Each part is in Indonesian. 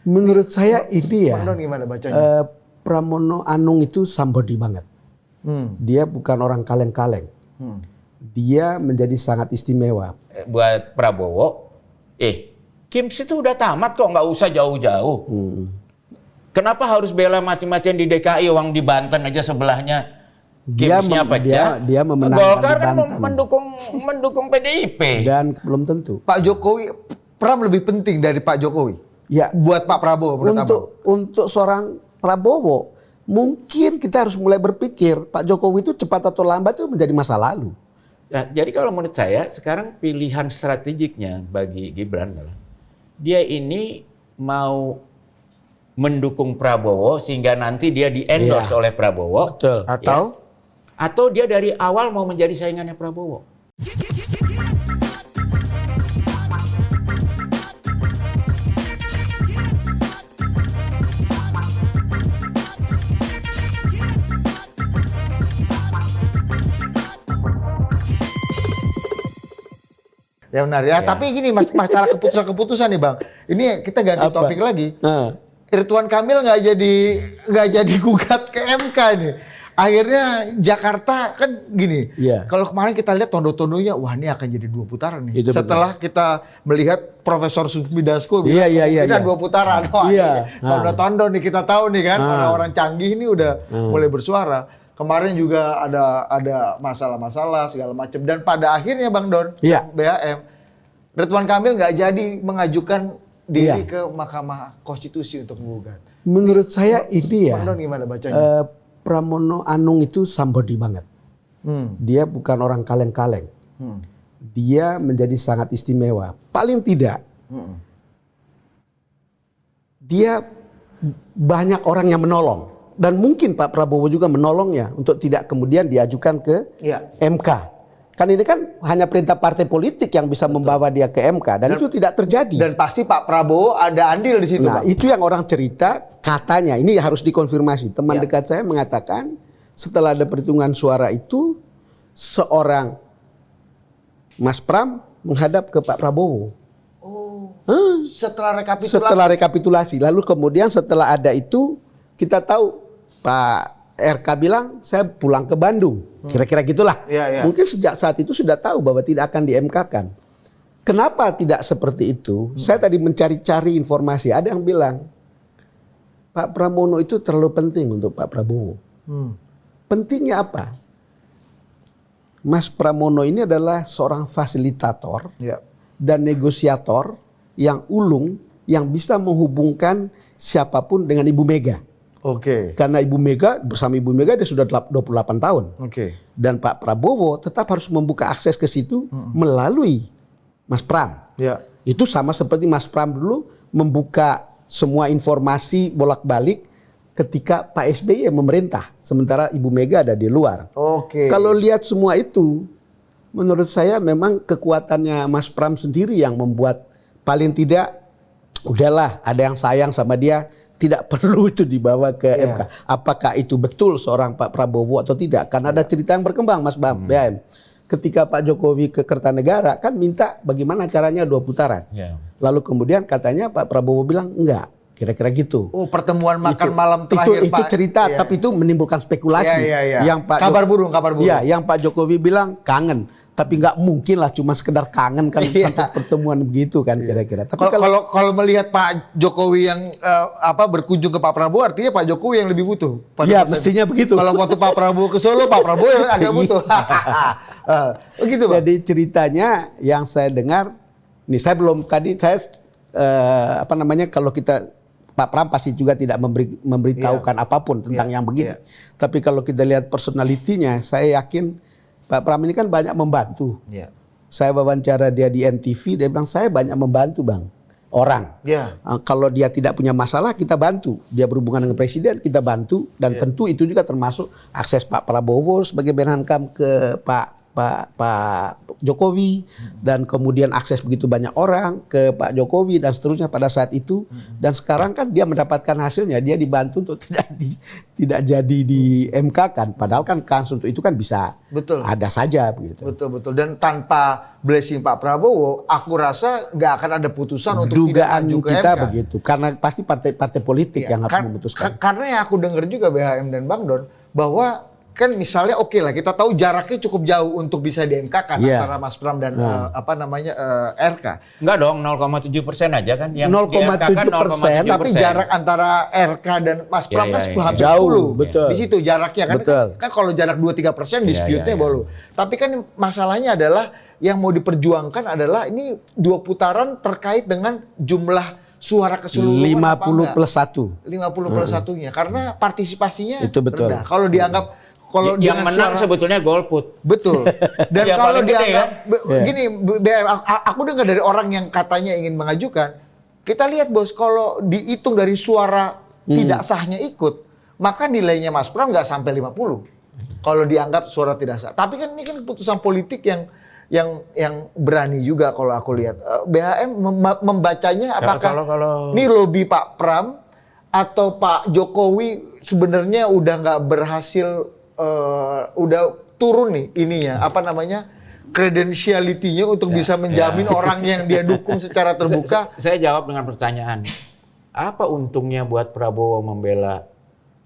Menurut saya ini ya, Bang Don gimana bacanya? Pramono Anung itu somebody banget. Dia bukan orang kaleng-kaleng. Dia menjadi sangat istimewa. Buat Prabowo, Kims itu udah tamat kok, nggak usah jauh-jauh. Kenapa harus bela mati-matian di DKI, uang di Banten aja sebelahnya? Kimsnya pecah. Dia memenangkan Golkar di kan Banten. mendukung PDIP. Dan belum tentu. Pak Jokowi, Pram lebih penting dari Pak Jokowi. Ya, Buat Pak Prabowo menurut Abang? untuk seorang Prabowo, mungkin kita harus mulai berpikir Pak Jokowi itu cepat atau lambat itu menjadi masa lalu. Nah, jadi kalau menurut saya sekarang pilihan strategiknya bagi Gibran adalah dia ini mau mendukung Prabowo sehingga nanti dia di-endorse oleh Prabowo. Betul. Atau dia dari awal mau menjadi saingannya Prabowo. Ya benar ya. Tapi gini masalah keputusan nih Bang. Ini kita ganti Apa? topik lagi. Nah, Ridwan Kamil nggak jadi gugat ke MK nih. Akhirnya Jakarta kan gini. Iya. Kalau kemarin kita lihat tondo-tondonya, wah ini akan jadi 2 putaran nih. Itu Setelah kita melihat Profesor Sufmi Dasko bilang, Iya. ini kan 2 putaran. Wah, Iya. ini tondo-tondo nih kita tahu nih kan, orang-orang canggih ini udah mulai bersuara. Kemarin juga ada masalah-masalah segala macam. Dan pada akhirnya Bang Don, Iya. BHM, Ridwan Kamil nggak jadi mengajukan diri Iya. ke Mahkamah Konstitusi untuk menggugat. menurut saya ini ya, Bang Don gimana bacanya? Pramono Anung itu somebody banget. Dia bukan orang kaleng-kaleng. Dia menjadi sangat istimewa. Paling tidak, dia banyak orang yang menolong. Dan mungkin Pak Prabowo juga menolongnya untuk tidak kemudian diajukan ke Iya. MK. Kan ini kan hanya perintah partai politik yang bisa membawa dia ke MK. Dan itu tidak terjadi. Dan pasti Pak Prabowo ada andil di situ, Nah, Bang. itu yang orang cerita katanya. Ini harus dikonfirmasi. Teman Ya. dekat saya mengatakan setelah ada perhitungan suara itu seorang Mas Pram menghadap ke Pak Prabowo. Setelah rekapitulasi. Setelah rekapitulasi. Lalu kemudian setelah ada itu kita tahu Pak RK bilang saya pulang ke Bandung. Kira-kira gitulah. Ya, ya. Mungkin sejak saat itu sudah tahu bahwa tidak akan di-MK-kan. Kenapa tidak seperti itu? Saya tadi mencari-cari informasi. Ada yang bilang Pak Pramono itu terlalu penting untuk Pak Prabowo. Pentingnya apa? Mas Pramono ini adalah seorang fasilitator Ya. dan negosiator yang ulung, yang bisa menghubungkan siapapun dengan Ibu Mega. Oke. Karena Ibu Mega, bersama Ibu Mega dia sudah 28 tahun. Oke. Dan Pak Prabowo tetap harus membuka akses ke situ melalui Mas Pram. Ya. Itu sama seperti Mas Pram dulu membuka semua informasi bolak-balik ketika Pak SBY memerintah. Sementara Ibu Mega ada di luar. Oke. Kalau lihat semua itu, menurut saya memang kekuatannya Mas Pram sendiri yang membuat paling tidak, udahlah ada yang sayang sama dia, tidak perlu itu dibawa ke MK. Apakah itu betul seorang Pak Prabowo atau tidak? Karena ada cerita yang berkembang Mas BM. Ketika Pak Jokowi ke Kertanegara kan minta bagaimana caranya 2 putaran. Lalu kemudian katanya Pak Prabowo bilang enggak. Kira-kira gitu. Oh, pertemuan makan Itu- malam terakhir itu Pak. cerita, Iya. tapi itu menimbulkan spekulasi. Iya. Yang Pak kabar burung. Iya, yang Pak Jokowi bilang kangen, tapi nggak mungkin lah cuma sekedar kangen kan Iya. sampai pertemuan begitu kan kira-kira. Tapi Kalau melihat Pak Jokowi yang berkunjung ke Pak Prabowo, artinya Pak Jokowi yang lebih butuh. ya mestinya begitu. Kalau waktu Pak Prabowo ke Solo, Pak Prabowo yang agak butuh. Begitu, Bang. Jadi ceritanya yang saya dengar, nih saya belum tadi saya kalau kita Pak Pram pasti juga tidak memberitahukan apapun tentang yang begini. Tapi kalau kita lihat personalitinya, saya yakin Pak Pram ini kan banyak membantu. Saya wawancara dia di NTV, dia bilang saya banyak membantu Bang. Orang. Kalau dia tidak punya masalah, kita bantu. Dia berhubungan dengan presiden, kita bantu. Dan tentu itu juga termasuk akses Pak Prabowo sebagai Menhankam ke Pak Pak Jokowi dan kemudian akses begitu banyak orang ke Pak Jokowi dan seterusnya pada saat itu, dan sekarang kan dia mendapatkan hasilnya, dia dibantu untuk tidak jadi di MK kan, padahal kan kans untuk itu kan bisa ada saja begitu. Betul. Dan tanpa blessing Pak Prabowo, aku rasa nggak akan ada putusan untuk dugaan tidak maju ke kita MK. begitu, karena pasti partai politik yang harus memutuskan. Karena yang aku dengar juga BHM dan Bang Don, bahwa kan misalnya oke lah, kita tahu jaraknya cukup jauh untuk bisa di MK kan antara Mas Pram dan RK. Enggak dong, 0,7% aja kan. Yang 0,7%, tapi jarak antara RK dan Mas Pram kan hampir jauh, 10. betul. Di situ jaraknya kan. Kan kalau jarak 2-3% dispute-nya boleh. Tapi kan masalahnya adalah yang mau diperjuangkan adalah ini 2 putaran terkait dengan jumlah suara keseluruhan 50+1. 50+1-nya. Karena partisipasinya itu betul. rendah. Kalau dianggap yang menang sebetulnya golput. Betul. Dan Ya, kalau paling gede, dianggap gini, aku dengar dari orang yang katanya ingin mengajukan, kita lihat bos, kalau dihitung dari suara tidak sahnya ikut, maka nilainya Mas Pram nggak sampai 50. Kalau dianggap suara tidak sah. Tapi kan ini kan keputusan politik yang berani juga kalau aku lihat. BHM membacanya apakah ini lobby Pak Pram atau Pak Jokowi sebenarnya udah nggak berhasil, udah turun nih ininya, kredensialitinya untuk bisa menjamin orang yang dia dukung secara terbuka. Saya jawab dengan pertanyaan, apa untungnya buat Prabowo membela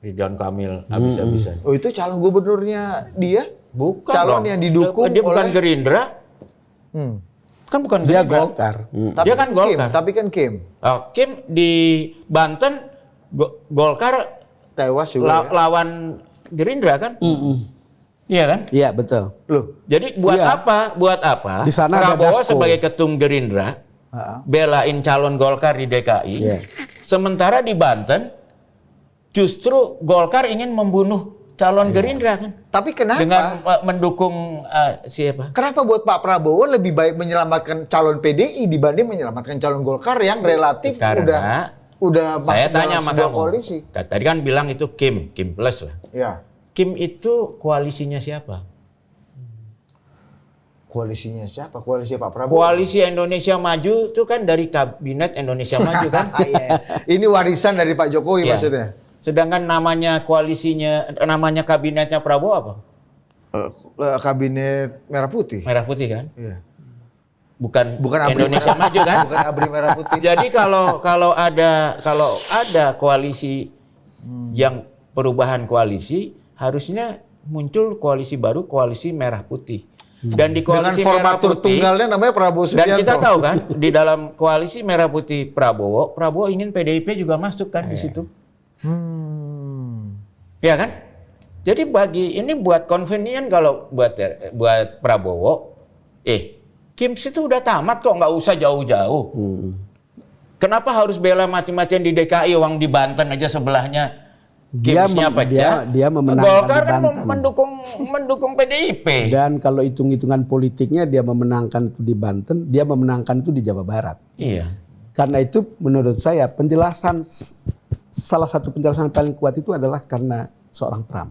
Ridwan Kamil habis-habisan? Oh, itu calon gubernurnya dia? Bukan calon dong. yang didukung dia bukan oleh Gerindra. Kan bukan dia Gerindra. Golkar. Dia kan Golkar. Tapi kan Kim. Kim di Banten Golkar tewas juga lawan Gerindra kan? Iya kan? Iya, betul. Loh, jadi buat apa? Buat apa? Di sana ada Prabowo Dasko sebagai ketum Gerindra belain calon Golkar di DKI. Sementara di Banten justru Golkar ingin membunuh calon Gerindra kan? Tapi kenapa? Dengan mendukung siapa? Kenapa buat Pak Prabowo lebih baik menyelamatkan calon PDI dibanding menyelamatkan calon Golkar yang relatif udah saya masuk tanya dalam sama sebuah kamu. koalisi? Tadi kan bilang itu Kim plus lah. Ya. Kim itu koalisinya siapa? Koalisinya siapa? Koalisi Pak Prabowo. Koalisi Indonesia Maju itu kan dari Kabinet Indonesia Maju kan? Ini warisan dari Pak Jokowi maksudnya. Sedangkan namanya kabinetnya Prabowo apa? Kabinet Merah Putih. Merah Putih kan? Iya. Bukan ABRI Indonesia Maju kan? Bukan ABRI Merah Putih. Jadi kalau ada koalisi yang perubahan koalisi, harusnya muncul koalisi baru, koalisi Merah Putih. Dan di koalisi dengan Merah formatur Putih tunggalnya namanya Prabowo Subianto. Dan kita tahu kan di dalam koalisi Merah Putih Prabowo ingin PDIP juga masuk kan di situ. Ya kan? Jadi ini buat convenient kalau buat Prabowo, Kim itu udah tamat kok, nggak usah jauh-jauh. Kenapa harus bela mati-matian di DKI, uang di Banten aja sebelahnya Kimsnya pecah. Dia memenangkan Golkar di kan Banten. mendukung PDIP. Dan kalau hitung-hitungan politiknya dia memenangkan itu di Banten, dia memenangkan itu di Jawa Barat. Iya. Karena itu menurut saya salah satu penjelasan paling kuat itu adalah karena seorang Pram.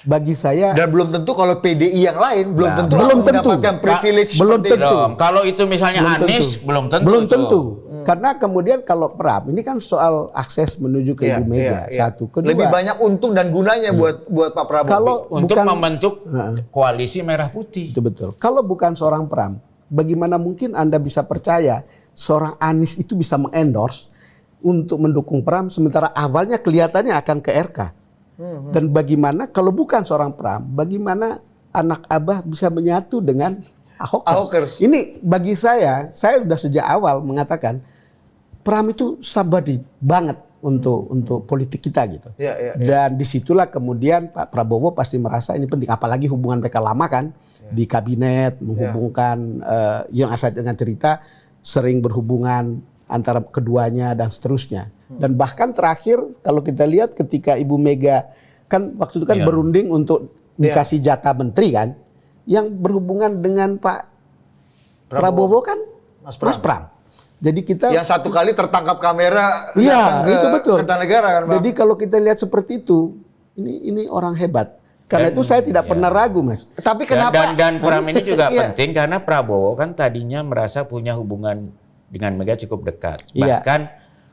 Bagi saya, dan belum tentu kalau PDI yang lain belum tentu mendapatkan privilege belum seperti tentu. itu. Kalau itu misalnya Anies belum tentu. Belum tentu. Karena kemudian kalau Pram ini kan soal akses menuju ke Ibu Mega. Satu, kedua. Lebih banyak untung dan gunanya buat Pak Prabowo. Kalau untuk membentuk koalisi Merah Putih. Itu betul. Kalau bukan seorang Pram, bagaimana mungkin Anda bisa percaya seorang Anies itu bisa mengendorse untuk mendukung Pram sementara awalnya kelihatannya akan ke RK. Dan bagaimana kalau bukan seorang Pram, bagaimana anak Abah bisa menyatu dengan Ahokers? Ini bagi saya sudah sejak awal mengatakan Pram itu sabadi banget untuk politik kita gitu. Dan disitulah kemudian Pak Prabowo pasti merasa ini penting, apalagi hubungan mereka lama kan di kabinet, menghubungkan yang asal dengan cerita sering berhubungan antara keduanya dan seterusnya. Dan bahkan terakhir kalau kita lihat ketika Ibu Mega kan waktu itu kan berunding untuk dikasih jatah menteri kan, yang berhubungan dengan Pak Prabowo kan Mas Pram. Jadi kita yang satu kali tertangkap kamera itu betul. Kertanegara kan, Bang? Jadi kalau kita lihat seperti itu, ini orang hebat. Karena itu saya tidak pernah ragu, Mas. Tapi kenapa? Dan Pram ini juga Iya. penting karena Prabowo kan tadinya merasa punya hubungan dengan Mega cukup dekat. Iya. Bahkan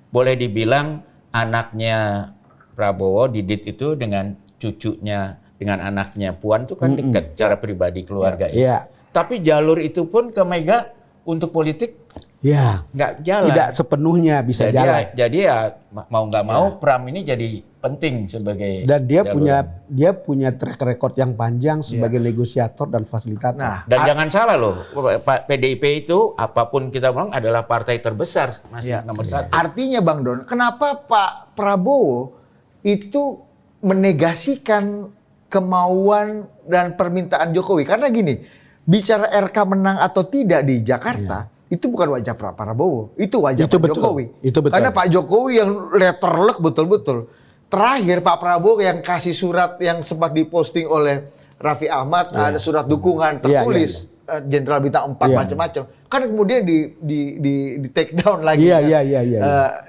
boleh dibilang anaknya Prabowo, Didit itu dengan cucunya, dengan anaknya Puan itu kan dekat secara pribadi keluarga. Iya. Tapi jalur itu pun ke Mega untuk politik Ya, nggak jalan. tidak sepenuhnya bisa jalan. Jadi ya mau nggak mau Pram ini jadi penting sebagai Dan dia jalur. punya track record yang panjang sebagai negosiator dan fasilitator. Nah, Dan jangan salah loh, Pak PDIP itu apapun kita bilang adalah partai terbesar masih Iya. nomor 1. Artinya Bang Don, kenapa Pak Prabowo itu menegasikan kemauan dan permintaan Jokowi? Karena gini, bicara RK menang atau tidak di Jakarta, itu bukan wajah Pak Prabowo, itu wajah Itu Pak betul. Jokowi. Itu betul. Karena Pak Jokowi yang letterlek betul-betul. Terakhir Pak Prabowo yang kasih surat yang sempat diposting oleh Raffi Ahmad, ada surat dukungan Iya, tertulis Jenderal Bintang 4 Iya. macam-macam. Kan kemudian di take down lagi. Iya, kan. iya.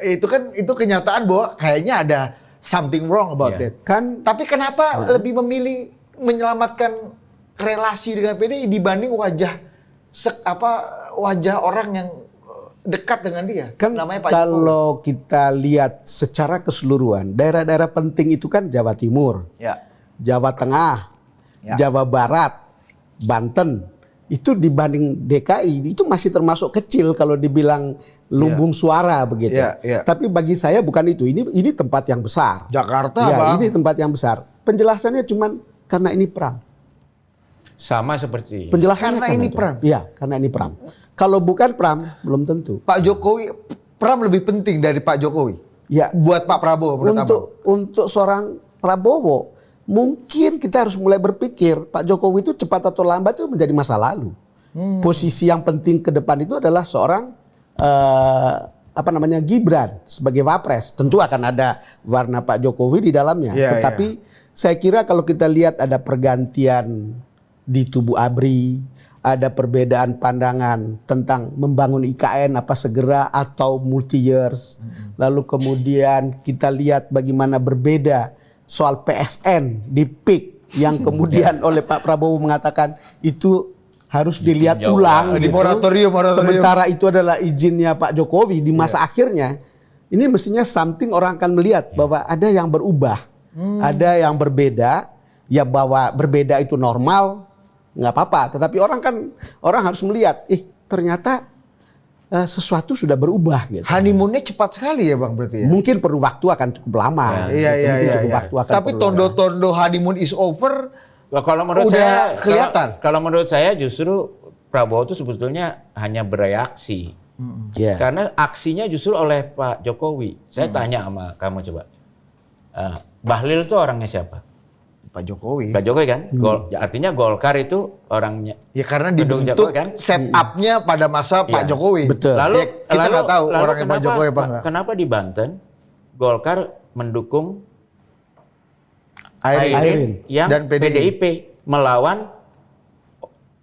Itu kan itu kenyataan bahwa kayaknya ada something wrong about Iya. it. Kan Tapi kenapa lebih memilih menyelamatkan relasi dengan PDI dibanding wajah orang yang dekat dengan dia? Kan Namanya Pak Jokowi. kalau kita lihat secara keseluruhan, daerah-daerah penting itu kan Jawa Timur, Ya. Jawa Tengah, Ya. Jawa Barat, Banten. Itu dibanding DKI itu masih termasuk kecil kalau dibilang lumbung suara begitu. Ya, ya. Tapi bagi saya bukan itu. Ini tempat yang besar. Jakarta, Ya, Bang. ini tempat yang besar. Penjelasannya cuman karena ini perang. Sama seperti Penjelasannya Karena ini itu. perang. Iya, karena ini perang. Kalau bukan perang, belum tentu. Pak Jokowi, Pram lebih penting dari Pak Jokowi. Ya, Buat Pak Prabowo menurut Abang. untuk seorang Prabowo, mungkin kita harus mulai berpikir Pak Jokowi itu cepat atau lambat itu menjadi masa lalu. Posisi yang penting ke depan itu adalah seorang Gibran sebagai Wapres. Tentu akan ada warna Pak Jokowi di dalamnya. Iya, Tetapi saya kira kalau kita lihat ada pergantian di tubuh ABRI, ada perbedaan pandangan tentang membangun IKN apa segera atau multi years. Lalu kemudian kita lihat bagaimana berbeda soal PSN di PIK yang kemudian oleh Pak Prabowo mengatakan itu harus dilihat jauh ulang di gitu. moratorium. Sementara itu adalah izinnya Pak Jokowi di masa akhirnya. Ini mestinya something orang akan melihat bahwa ada yang berubah, ada yang berbeda. Ya bahwa berbeda itu normal, nggak apa-apa. Tetapi orang harus melihat, ternyata sesuatu sudah berubah gitu. Honeymoonnya cepat sekali ya Bang berarti ya? Mungkin perlu waktu akan cukup lama. Iya, Mungkin iya, cukup iya. waktu akan Tapi perlu. tondo-tondo honeymoon is over. Kalau menurut Udah saya kelihatan. Kalau menurut saya justru Prabowo itu sebetulnya hanya bereaksi. Iya. Karena aksinya justru oleh Pak Jokowi. Saya tanya sama kamu coba. Bahlil itu orangnya siapa? Pak Jokowi. Pak Jokowi kan? Artinya Golkar itu orangnya. Ya karena Pendukung dibentuk Jokowi kan? set-up-nya pada masa Pak Iya. Jokowi. Betul. Lalu Ya, kita nggak tahu orangnya Pak kenapa- Jokowi apa enggak. Kenapa di Banten Golkar mendukung Airin. Airin. yang Dan PDI. PDIP melawan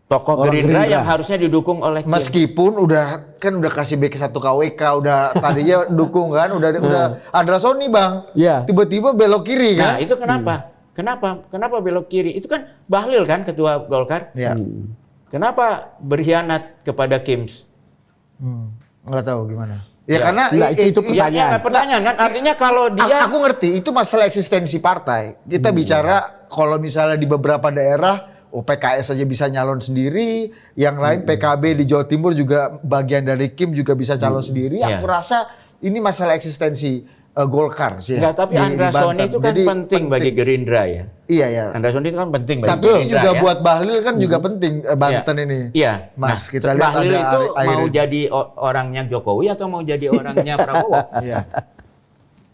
tokoh Orang Gerindra Gerindra. yang harusnya didukung oleh Kim. Meskipun udah kasih BK 1 KWK, udah tadinya dukung kan, udah Andra Sony Bang. Iya. Tiba-tiba belok kiri Nah, kan. itu kenapa? Kenapa belok kiri? Itu kan Bahlil kan ketua Golkar. Ya. Kenapa berkhianat kepada Kims? Nggak tahu gimana. Ya, Ya. karena Nah, itu pertanyaan. Pertanyaan kan artinya kalau dia aku ngerti itu masalah eksistensi partai. Kita bicara kalau misalnya di beberapa daerah PKS saja bisa nyalon sendiri, yang lain PKB di Jawa Timur juga bagian dari Kim juga bisa calon sendiri. Iya. Aku rasa ini masalah eksistensi Golkar sih. enggak, tapi Andra Sony itu kan Jadi penting bagi Gerindra ya. Iya ya. Andra Sony itu kan penting bagi Tapi ini Gerindra juga ya. buat Bahlil kan juga penting Banten Iya. ini. Iya. Mas, kita lihat Bahlil ada itu mau Airin. jadi orangnya Jokowi atau mau jadi orangnya Prabowo? Iya.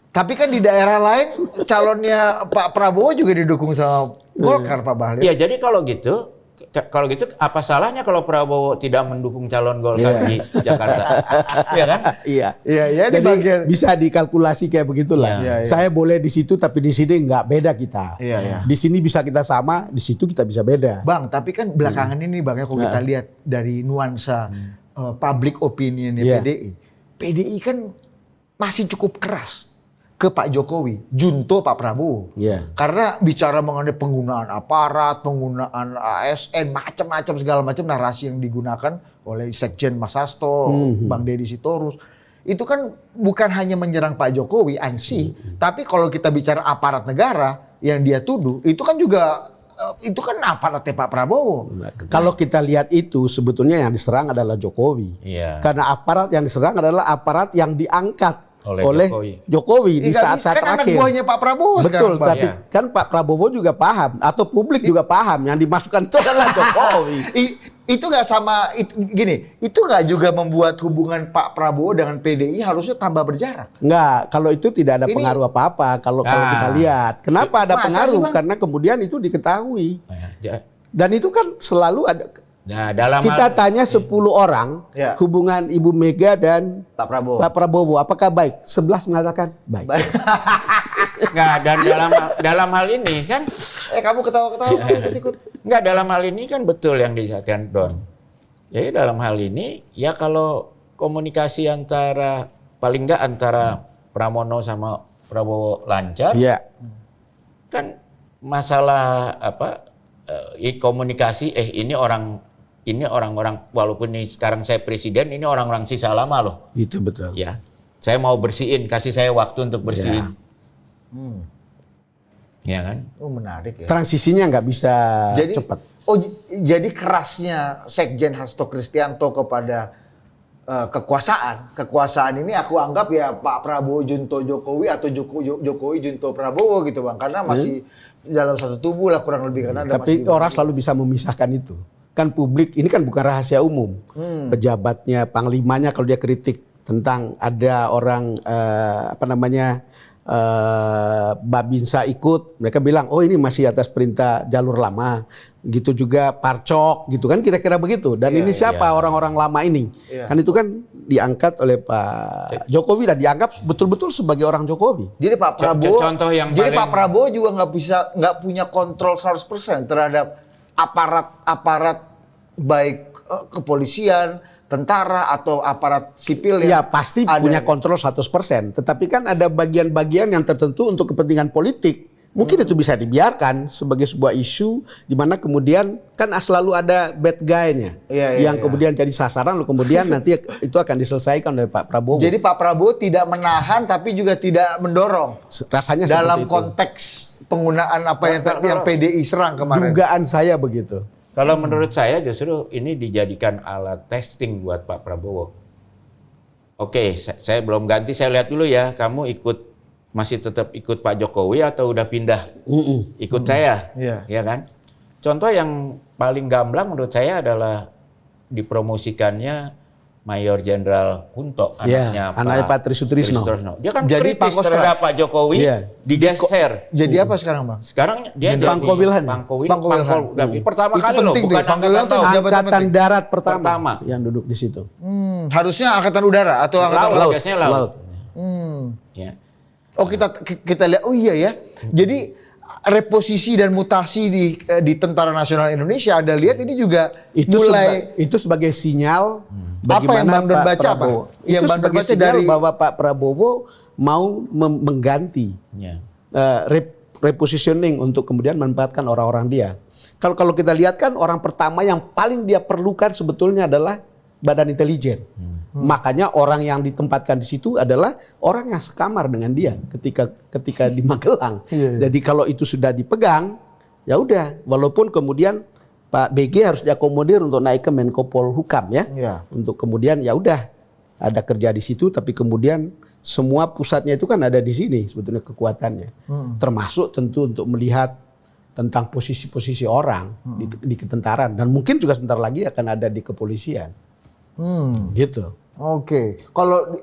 Tapi kan di daerah lain calonnya Pak Prabowo juga didukung sama Golkar Pak Bahlil. Iya, jadi kalau gitu apa salahnya kalau Prabowo tidak mendukung calon Golkar di Jakarta? Iya kan? Iya. Iya, iya di Jadi bagian. bisa dikalkulasi kayak begitulah. Iya, iya. Saya boleh di situ tapi di sini nggak beda kita. Iya, iya. Di sini bisa kita sama, di situ kita bisa beda. Bang, tapi kan belakangan ini Bang ya kalau kita lihat dari nuansa public opinion Iya. PDI. PDI kan masih cukup keras. ke Pak Jokowi, junto Pak Prabowo. Iya. Karena bicara mengenai penggunaan aparat, penggunaan ASN, macam-macam segala macam narasi yang digunakan oleh Sekjen Mas Hasto, Bang Deddy Sitorus. Itu kan bukan hanya menyerang Pak Jokowi ansih, tapi kalau kita bicara aparat negara yang dia tuduh, itu kan juga itu kan aparatnya Pak Prabowo. Kalau kita lihat itu sebetulnya yang diserang adalah Jokowi. Iya. Karena aparat yang diserang adalah aparat yang diangkat Oleh oleh Jokowi di saat-saat kan terakhir. anak buahnya Pak Prabowo Betul, sekarang, Bang. tapi kan Pak Prabowo juga paham atau publik juga paham yang dimasukkan itu adalah Jokowi. Itu nggak sama gini, itu nggak juga membuat hubungan Pak Prabowo dengan PDI harusnya tambah berjarak. Enggak, kalau itu tidak ada Ini- pengaruh apa-apa kalau Nah. kita lihat. Kenapa ada Masa pengaruh? sih, Bang? Karena kemudian itu diketahui. Dan itu kan selalu ada. Nah, dalam Kita hal- tanya 10 orang Ya. hubungan Ibu Mega dan Pak Prabowo. Pak Prabowo apakah baik? 11 mengatakan baik. Nggak, dan dalam hal ini kan Kamu ketawa-ketawa ikut-ikut. nggak, dalam hal ini kan betul yang disatakan Don. Jadi dalam hal ini ya kalau komunikasi antara paling nggak antara Pramono sama Prabowo lancar, Iya. kan masalah komunikasi ini orang-orang walaupun ini sekarang saya presiden, ini orang-orang sisa lama loh. Itu betul. Ya, saya mau bersihin, kasih saya waktu untuk bersihin. Ya kan? Oh menarik ya. Transisinya nggak bisa Jadi cepat. jadi kerasnya Sekjen Hasto Kristianto kepada kekuasaan ini aku anggap ya Pak Prabowo junto Jokowi atau Jokowi junto Prabowo gitu Bang, karena masih dalam satu tubuh lah kurang lebih, karena ada Tapi masih orang selalu bisa memisahkan itu. Kan publik ini kan bukan rahasia umum. Pejabatnya, panglimanya kalau dia kritik tentang ada orang Babinsa ikut, mereka bilang oh ini masih atas perintah jalur lama. Gitu juga Parcok gitu kan kira-kira begitu. Dan ini siapa orang-orang lama ini? Iya. Kan itu kan diangkat oleh Pak Jokowi dan dianggap betul-betul sebagai orang Jokowi. Jadi Pak Prabowo, Contoh yang jadi paling- Pak Prabowo juga nggak punya kontrol 100% terhadap aparat baik kepolisian, tentara atau aparat sipil Ya yang pasti ada. punya kontrol 100%. Tetapi kan ada bagian-bagian yang tertentu untuk kepentingan politik. Mungkin itu bisa dibiarkan sebagai sebuah isu di mana kemudian kan selalu ada bad guy-nya yang kemudian jadi sasaran lalu kemudian nanti itu akan diselesaikan oleh Pak Prabowo. Jadi Pak Prabowo tidak menahan tapi juga tidak mendorong rasanya dalam seperti itu. konteks penggunaan apa yang PDI serang kemarin. Dugaan saya begitu. Kalau menurut saya justru ini dijadikan alat testing buat Pak Prabowo. Oke, saya belum ganti, saya lihat dulu ya, kamu masih tetap ikut Pak Jokowi atau udah pindah ikut saya, Iya. ya kan? Contoh yang paling gamblang menurut saya adalah dipromosikannya Mayor Jenderal Kunto, anaknya Pak Trisutrisno. Dia kan Jadi kritis Pangkostrat. terhadap Pak Jokowi, Iya. digeser. Jadi apa sekarang Bang? Sekarang dia jadi Pangko Wilhan. Pertama Itu kali loh, penting tuh, bukan Pangko Wilhan angkatan tuh laut. jabatan Angkatan penting. Darat pertama Pertama. yang duduk di situ. Harusnya Angkatan Udara atau Angkatan Laut, biasanya laut. Laut. Ya. Oh kita lihat, oh iya ya. Jadi reposisi dan mutasi di Tentara Nasional Indonesia, Anda lihat ini juga mulai itu sebagai sinyal Apa yang bagaimana Bang Don Pak baca, Pak? Prabowo. Yang Itu Bang Don sebagai baca sinyal dari- bahwa Pak Prabowo mau mengganti Ya. repositioning untuk kemudian menempatkan orang-orang dia. Kalau kita lihat kan orang pertama yang paling dia perlukan sebetulnya adalah badan intelijen. Makanya orang yang ditempatkan di situ adalah orang yang sekamar dengan dia ketika di Magelang. Jadi kalau itu sudah dipegang, ya udah. Walaupun kemudian Pak BG harus diakomodir untuk naik ke Menko Polhukam ya, untuk kemudian ya udah ada kerja di situ, tapi kemudian semua pusatnya itu kan ada di sini sebetulnya kekuatannya, termasuk tentu untuk melihat tentang posisi-posisi orang di ketentaraan dan mungkin juga sebentar lagi akan ada di kepolisian. Gitu. Oke, kalau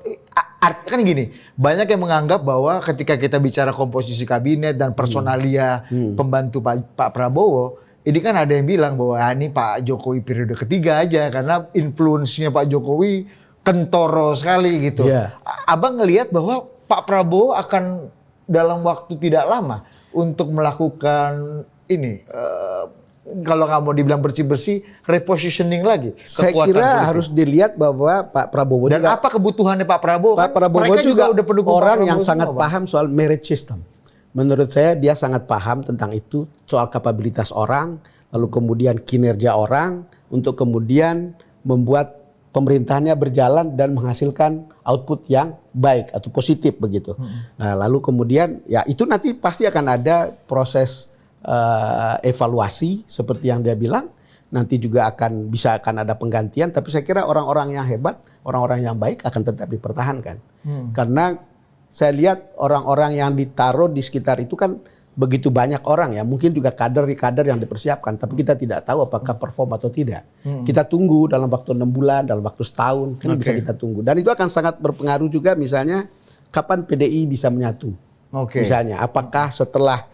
kan gini, banyak yang menganggap bahwa ketika kita bicara komposisi kabinet dan personalia pembantu Pak Prabowo, ini kan ada yang bilang bahwa ini Pak Jokowi periode ketiga aja karena influence-nya Pak Jokowi kentoro sekali gitu. Iya. Abang ngelihat bahwa Pak Prabowo akan dalam waktu tidak lama untuk melakukan ini kalau nggak mau dibilang bersih-bersih, repositioning lagi Saya kekuatan kira politik. harus dilihat bahwa Pak Prabowo Dan juga apa kebutuhannya Pak Prabowo? Pak Kan Prabowo mereka juga udah pendukung Pak orang Prabowo yang sangat semua, Bang. paham soal merit system. Menurut saya dia sangat paham tentang itu, soal kapabilitas orang, lalu kemudian kinerja orang, untuk kemudian membuat pemerintahannya berjalan dan menghasilkan output yang baik atau positif begitu. Nah, lalu kemudian ya itu nanti pasti akan ada proses evaluasi seperti yang dia bilang. Nanti juga akan ada penggantian, tapi saya kira orang-orang yang hebat, orang-orang yang baik akan tetap dipertahankan. Karena saya lihat orang-orang yang ditaruh di sekitar itu kan begitu banyak orang ya, mungkin juga kader yang dipersiapkan, tapi kita tidak tahu apakah perform atau tidak. Kita tunggu dalam waktu 6 bulan, dalam waktu setahun, kan bisa kita tunggu. Dan itu akan sangat berpengaruh juga misalnya kapan PDI bisa menyatu. Misalnya, apakah setelah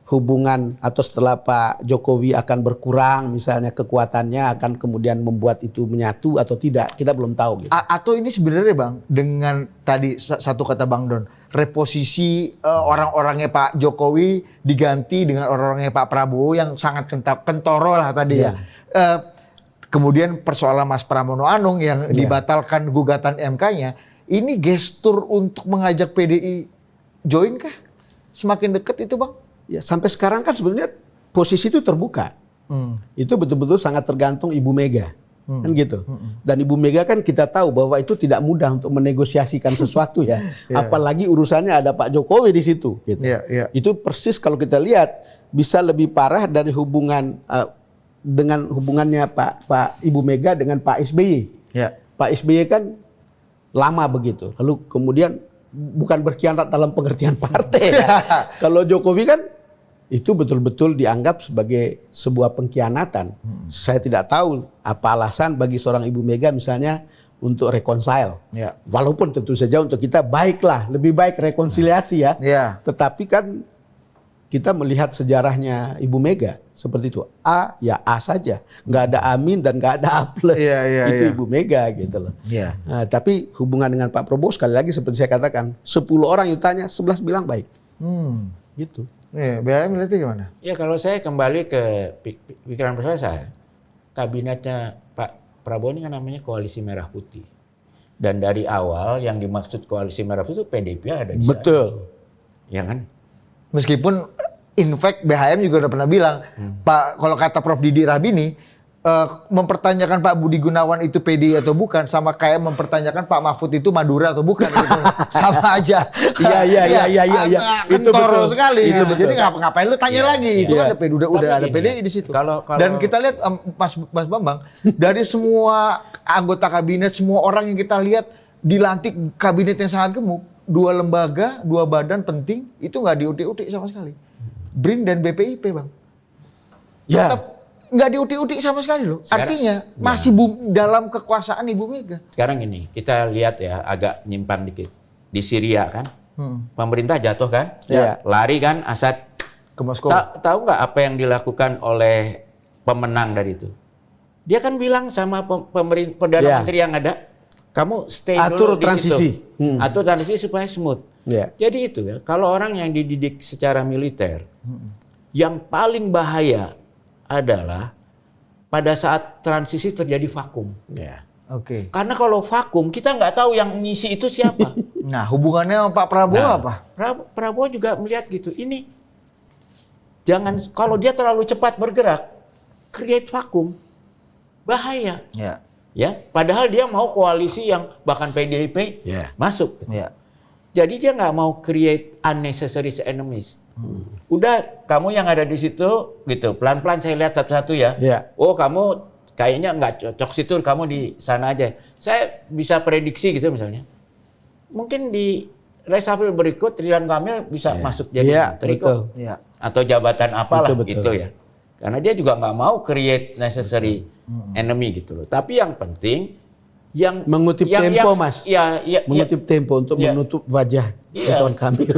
hubungan atau setelah Pak Jokowi akan berkurang misalnya kekuatannya akan kemudian membuat itu menyatu atau tidak, kita belum tahu gitu. Atau ini sebenarnya Bang, dengan tadi satu kata Bang Don, reposisi orang-orangnya Pak Jokowi diganti dengan orang-orangnya Pak Prabowo yang sangat kentoro lah tadi ya. Kemudian persoalan Mas Pramono Anung yang dibatalkan gugatan MK-nya, ini gestur untuk mengajak PDI join kah? Semakin dekat itu Bang? Ya, sampai sekarang kan sebenarnya posisi itu terbuka. Itu betul-betul sangat tergantung Ibu Mega. Kan gitu. Dan Ibu Mega kan kita tahu bahwa itu tidak mudah untuk menegosiasikan sesuatu ya. Apalagi urusannya ada Pak Jokowi di situ. Gitu. Itu persis kalau kita lihat bisa lebih parah dari hubungan dengan hubungannya Pak Ibu Mega dengan Pak SBY. Pak SBY kan lama begitu. Lalu kemudian bukan berkhianat dalam pengertian partai. Ya. Kalau Jokowi kan itu betul-betul dianggap sebagai sebuah pengkhianatan. Saya tidak tahu apa alasan bagi seorang Ibu Mega misalnya untuk reconcile. Walaupun tentu saja untuk kita baiklah, lebih baik rekonsiliasi ya. Tetapi kan kita melihat sejarahnya Ibu Mega seperti itu. A ya A saja, nggak ada amin dan nggak ada A plus. Itu Ibu Mega gitu loh. Nah, tapi hubungan dengan Pak Prabowo sekali lagi seperti saya katakan, 10 orang yang tanya, 11 bilang baik. Gitu. BHM melihatnya gimana? Ya kalau saya kembali ke pikiran persoalan saya, kabinetnya Pak Prabowo ini kan namanya Koalisi Merah Putih. Dan dari awal yang dimaksud Koalisi Merah Putih itu PDIP ada di sana. Betul. Ya kan? Meskipun in fact BHM juga udah pernah bilang, Pak, kalau kata Prof Didi Rabini, mempertanyakan Pak Budi Gunawan itu PDI atau bukan sama kayak mempertanyakan Pak Mahfud itu Madura atau bukan gitu. Sama aja. Iya. Kentoro sekali. Itu Gitu. Jadi ngapain lu tanya lagi? Itu kan udah ada PDI di situ. Dan kita lihat Mas Bambang, dari semua anggota kabinet, semua orang yang kita lihat dilantik kabinet yang sangat gemuk, 2 lembaga, 2 badan penting itu nggak diutik-utik sama sekali. BRIN dan BPIP Bang. Tetap nggak diutik-utik sama sekali loh. Sekarang, artinya masih dalam kekuasaan Ibu Mega. Sekarang ini kita lihat ya agak nyimpang dikit. Di Syria kan, pemerintah jatuh kan, lari kan Assad Ke Moskow. Tahu nggak apa yang dilakukan oleh pemenang dari itu? Dia kan bilang sama perdana menteri yang ada, kamu stay dulu di situ. Atur transisi supaya smooth. Jadi itu ya, kalau orang yang dididik secara militer, yang paling bahaya adalah pada saat transisi terjadi vakum. Karena kalau vakum kita nggak tahu yang ngisi itu siapa. Nah hubungannya sama Pak Prabowo apa? Prabowo juga melihat gitu. Ini jangan, kalau dia terlalu cepat bergerak, create vakum, bahaya. Ya, padahal dia mau koalisi yang bahkan PDIP masuk. Jadi dia nggak mau create unnecessary enemies. Udah kamu yang ada di situ gitu, pelan-pelan saya lihat satu-satu ya. Oh kamu kayaknya nggak cocok situ, kamu di sana aja. Saya bisa prediksi gitu misalnya. Mungkin di reshuffle berikut Ridwan Kamil bisa masuk jadi menteri kok. Atau jabatan apalah gitu ya. Karena dia juga nggak mau create necessary enemy gitu loh. Tapi yang penting yang mengutip tempo Mas. Mengutip tempo untuk menutup wajah Ridwan Kamil.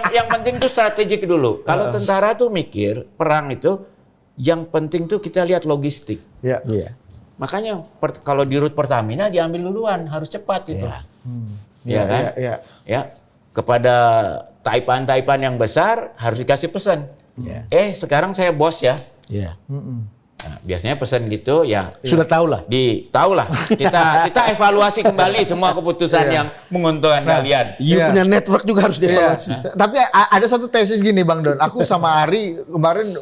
yang penting tuh strategik dulu. Kalau tentara tuh mikir perang itu yang penting tuh kita lihat logistik. Makanya kalau di rute Pertamina diambil duluan, harus cepat itu. Kepada taipan-taipan yang besar harus dikasih pesan. Ya. Sekarang saya bos ya. Ya. Nah, biasanya pesan gitu ya. Sudah tahu lah. Tahulah. Kita evaluasi kembali semua keputusan yang menguntungkan kalian. You punya network juga harus dievaluasi. Tapi ada satu tesis gini Bang Don, aku sama Ari kemarin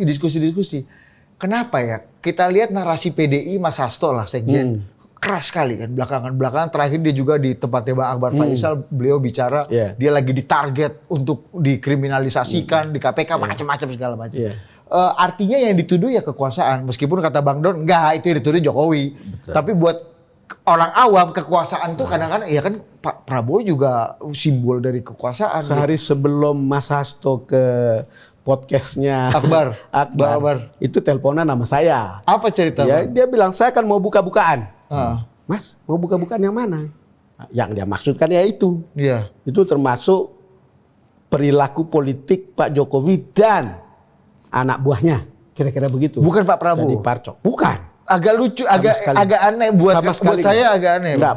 diskusi-diskusi. Kenapa ya? Kita lihat narasi PDI Mas Hasto lah sekjen. Keras sekali kan belakangan terakhir dia juga di tempatnya Bang Akbar Faisal beliau bicara dia lagi ditarget untuk dikriminalisasikan di KPK macam-macam segala macam. Artinya yang dituduh ya kekuasaan, meskipun kata Bang Don enggak, itu yang dituduh Jokowi. Betul. Tapi buat orang awam kekuasaan tuh kadang-kadang ya kan Pak Prabowo juga simbol dari kekuasaan. Sehari sebelum Mas Hasto ke podcastnya Akbar. itu teleponan sama saya. Apa cerita? Ya, dia bilang saya kan mau buka-bukaan. Mas, mau buka-bukaan yang mana? Yang dia maksudkan ya itu. Iya. Itu termasuk perilaku politik Pak Jokowi dan anak buahnya, kira-kira begitu. Bukan Pak Prabowo. Jadi Parcok. Bukan. Agak lucu, Sama agak aneh buat saya agak aneh. Enggak,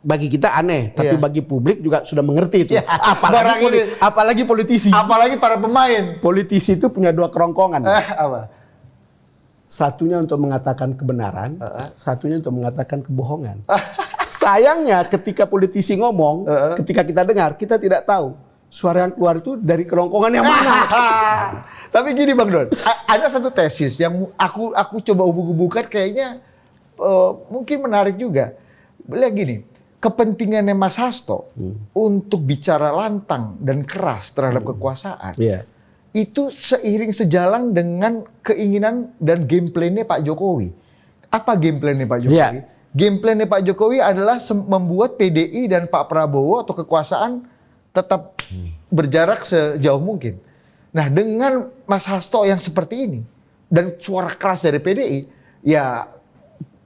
bagi kita aneh, tapi bagi publik juga sudah mengerti itu. Ya, Apalagi politisi. Apalagi para pemain. Politisi itu punya dua kerongkongan. Apa? Satunya untuk mengatakan kebenaran, satunya untuk mengatakan kebohongan. Sayangnya ketika politisi ngomong, ketika kita dengar, kita tidak tahu suara yang keluar itu dari kerongkongan yang mana. Tapi gini Bang Don, ada satu tesis yang aku coba hubung-hubungkan kayaknya mungkin menarik juga. Lihat gini, kepentingannya Mas Hasto untuk bicara lantang dan keras terhadap kekuasaan. Itu seiring sejalan dengan keinginan dan game plan-nya Pak Jokowi. Apa game plan-nya Pak Jokowi? Game plan-nya Pak Jokowi adalah membuat PDI dan Pak Prabowo atau kekuasaan tetap berjarak sejauh mungkin. Nah, dengan Mas Hasto yang seperti ini dan suara keras dari PDI, ya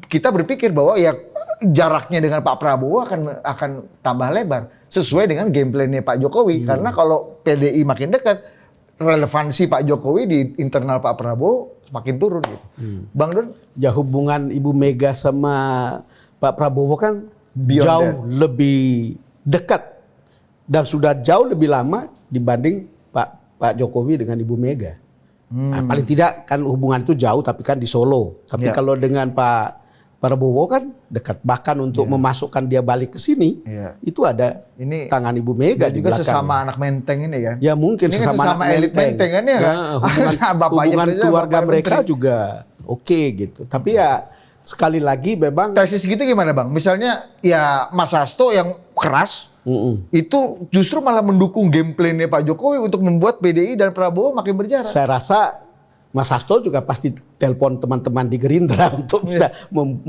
kita berpikir bahwa ya jaraknya dengan Pak Prabowo akan tambah lebar sesuai dengan game plan-nya Pak Jokowi. Karena kalau PDI makin dekat, relevansi Pak Jokowi di internal Pak Prabowo makin turun gitu. Bang Don? Ya hubungan Ibu Mega sama Pak Prabowo kan jauh lebih dekat dan sudah jauh lebih lama dibanding Pak Jokowi dengan Ibu Mega. Nah, paling tidak kan hubungan itu jauh tapi kan di Solo. Tapi kalau dengan Pak Prabowo kan dekat, bahkan untuk memasukkan dia balik ke sini itu ada tangan Ibu Mega di juga belakang. Sesama anak menteng ini kan? Ya mungkin ini sesama anak elit menteng kan ya kan? Hubungan keluarga mereka juga oke gitu. Tapi ya sekali lagi memang tesis gitu gimana Bang? Misalnya ya Mas Hasto yang keras itu justru malah mendukung game plan-nya Pak Jokowi untuk membuat PDI dan Prabowo makin berjarak. Saya rasa Mas Hasto juga pasti telepon teman-teman di Gerindra untuk bisa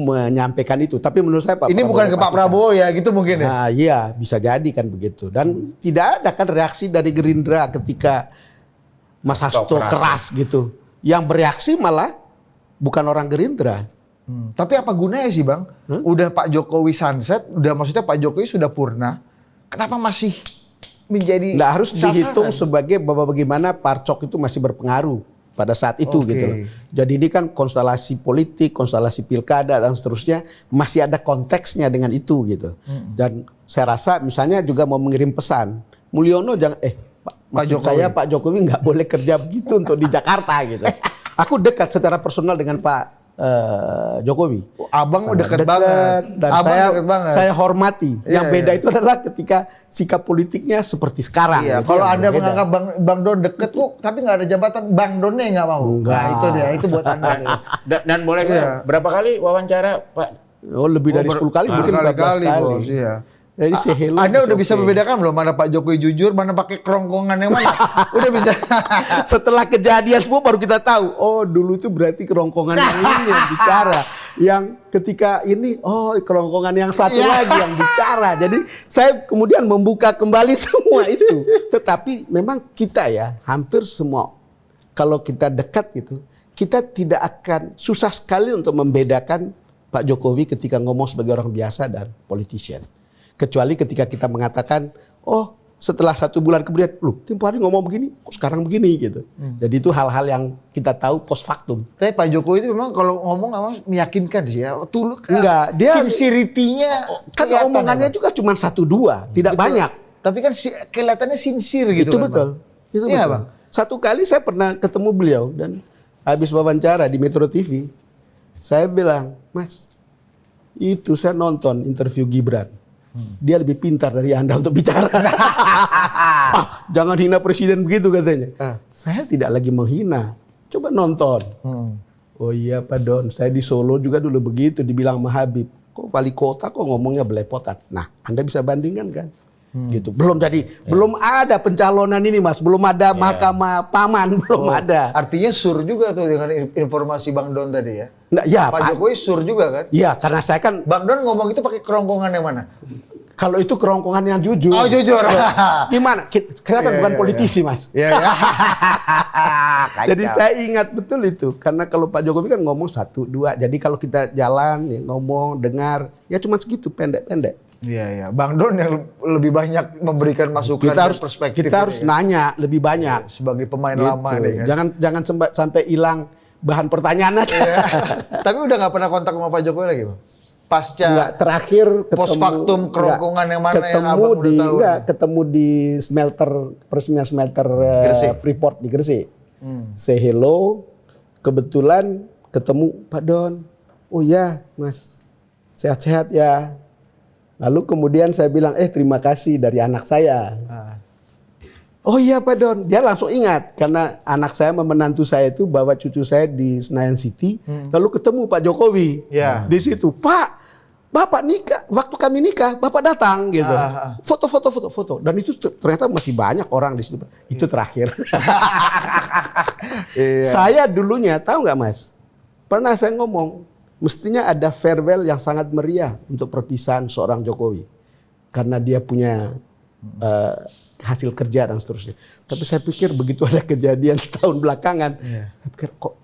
menyampaikan itu. Tapi menurut saya Pak ini Prabowo bukan ke Pak Prabowo ya gitu mungkin ya? Nah iya bisa jadi kan begitu. Dan tidak ada kan reaksi dari Gerindra ketika Mas Hasto keras gitu. Yang bereaksi malah bukan orang Gerindra. Tapi apa gunanya sih Bang? Udah Pak Jokowi sunset, udah maksudnya Pak Jokowi sudah purna. Kenapa masih menjadi nggak harus sasaran? dihitung sebagai bagaimana Parcok itu masih berpengaruh pada saat itu gitu loh. Jadi ini kan konstelasi politik, konstelasi pilkada dan seterusnya masih ada konteksnya dengan itu gitu. Dan saya rasa misalnya juga mau mengirim pesan, Mulyono jangan Pak Jokowi nggak boleh kerja begitu untuk di Jakarta gitu. Aku dekat secara personal dengan Pak Jokowi. Abang dekat banget. Dan saya hormati. Yang beda itu adalah ketika sikap politiknya seperti sekarang. Iya, kalau Anda menganggap Bang Don dekat kok, tapi nggak ada jabatan, Bang Donnya nggak mau. Enggak. Nah itu dia, itu buat Anda. Dan boleh berapa kali wawancara Pak? Oh lebih dari 10 kali, mungkin 14 kali. Bos, iya. Jadi Anda udah bisa membedakan belum mana Pak Jokowi jujur, mana pakai kerongkongan yang mana? Udah bisa. Setelah kejadian semua baru kita tahu. Oh dulu itu berarti kerongkongan yang ini yang bicara. Yang ketika ini, oh kerongkongan yang satu lagi yang bicara. Jadi saya kemudian membuka kembali semua itu. Tetapi memang kita ya hampir semua kalau kita dekat gitu, kita tidak akan susah sekali untuk membedakan Pak Jokowi ketika ngomong sebagai orang biasa dan politician. Kecuali ketika kita mengatakan, oh setelah 1 bulan kemudian, loh tempo hari ngomong begini, kok sekarang begini gitu. Jadi itu hal-hal yang kita tahu post factum. Tapi Pak Jokowi itu memang kalau ngomong memang meyakinkan sih ya. Enggak, dia sincerity-nya kan omongannya juga cuma 1-2, tidak banyak. Tapi kan kelihatannya sincere gitu. Itu kan, betul. Bang. Itu betul. Bang. satu kali saya pernah ketemu beliau dan habis wawancara di Metro TV, saya bilang, Mas, itu saya nonton interview Gibran. Dia lebih pintar dari Anda untuk bicara. Jangan hina presiden begitu katanya. Saya tidak lagi menghina. Coba nonton. Oh iya Pak Don, saya di Solo juga dulu begitu dibilang sama Habib. Kok wali kota kok ngomongnya belepotan. Nah, Anda bisa bandingkan kan? Gitu. Belum ada pencalonan ini Mas, belum ada mahkamah paman, belum ada. Artinya sur juga tuh dengan informasi Bang Don tadi ya. Nah, ya, Pak Jokowi sur juga kan? Iya, karena saya kan Bang Don ngomong itu pakai kerongkongan yang mana? kalau itu kerongkongan yang jujur. Oh jujur. Gimana? Kita kan bukan politisi Mas. Iya. Jadi saya ingat betul itu. Karena kalau Pak Jokowi kan ngomong 1, 2. Jadi kalau kita jalan, ya, ngomong, dengar, ya cuma segitu, pendek-pendek. Iya. Bang Don yang lebih banyak memberikan masukan Kita dan harus perspektif. kita harus nanya lebih banyak. Sebagai pemain Gitu. lama nih kan. Jangan sampai hilang bahan pertanyaan aja. Iya. Tapi udah nggak pernah kontak sama Pak Jokowi lagi, Bang? Pasca Enggak, terakhir ketemu post factum kerongkongan yang mana yang Abang udah tahu? Ketemu di peresmian smelter Gresik. Freeport di Gresik. Say hello, kebetulan ketemu Pak Don. Oh ya Mas, sehat-sehat ya. Lalu kemudian saya bilang, terima kasih dari anak saya. Oh iya Pak Don, dia langsung ingat karena anak saya sama menantu saya itu bawa cucu saya di Senayan City, lalu ketemu Pak Jokowi di situ. Pak, Bapak nikah, waktu kami nikah, Bapak datang gitu. Foto. Dan itu ternyata masih banyak orang di situ. Itu terakhir. Saya dulunya, tahu nggak Mas? Pernah saya ngomong, mestinya ada farewell yang sangat meriah untuk perpisahan seorang Jokowi. Karena dia punya hasil kerja dan seterusnya. Tapi saya pikir begitu ada kejadian setahun belakangan, saya pikir kok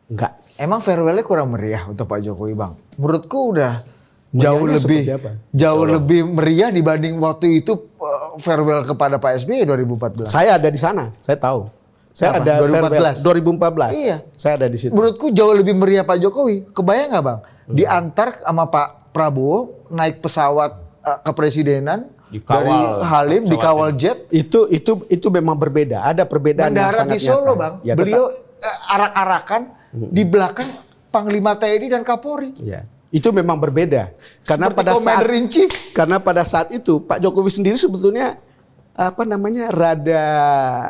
enggak. Emang farewell-nya kurang meriah untuk Pak Jokowi, Bang? Menurutku udah Meriahnya seperti apa? jauh lebih meriah dibanding waktu itu farewell kepada Pak SBY 2014. Saya ada di sana, saya tahu. Saya ada 2014. 2014. Iya. Saya ada di situ. Menurutku jauh lebih meriah Pak Jokowi. Kebayang nggak Bang? Diantar sama Pak Prabowo naik pesawat kepresidenan dari Halim dikawal jet. Itu memang berbeda. Ada perbedaan yang mendarat sangat di Solo, nyata. Bang. Ya, Beliau arak-arakan di belakang Panglima TNI dan Kapolri. Ya. Itu memang berbeda. Karena Seperti karena pada saat itu Pak Jokowi sendiri sebetulnya rada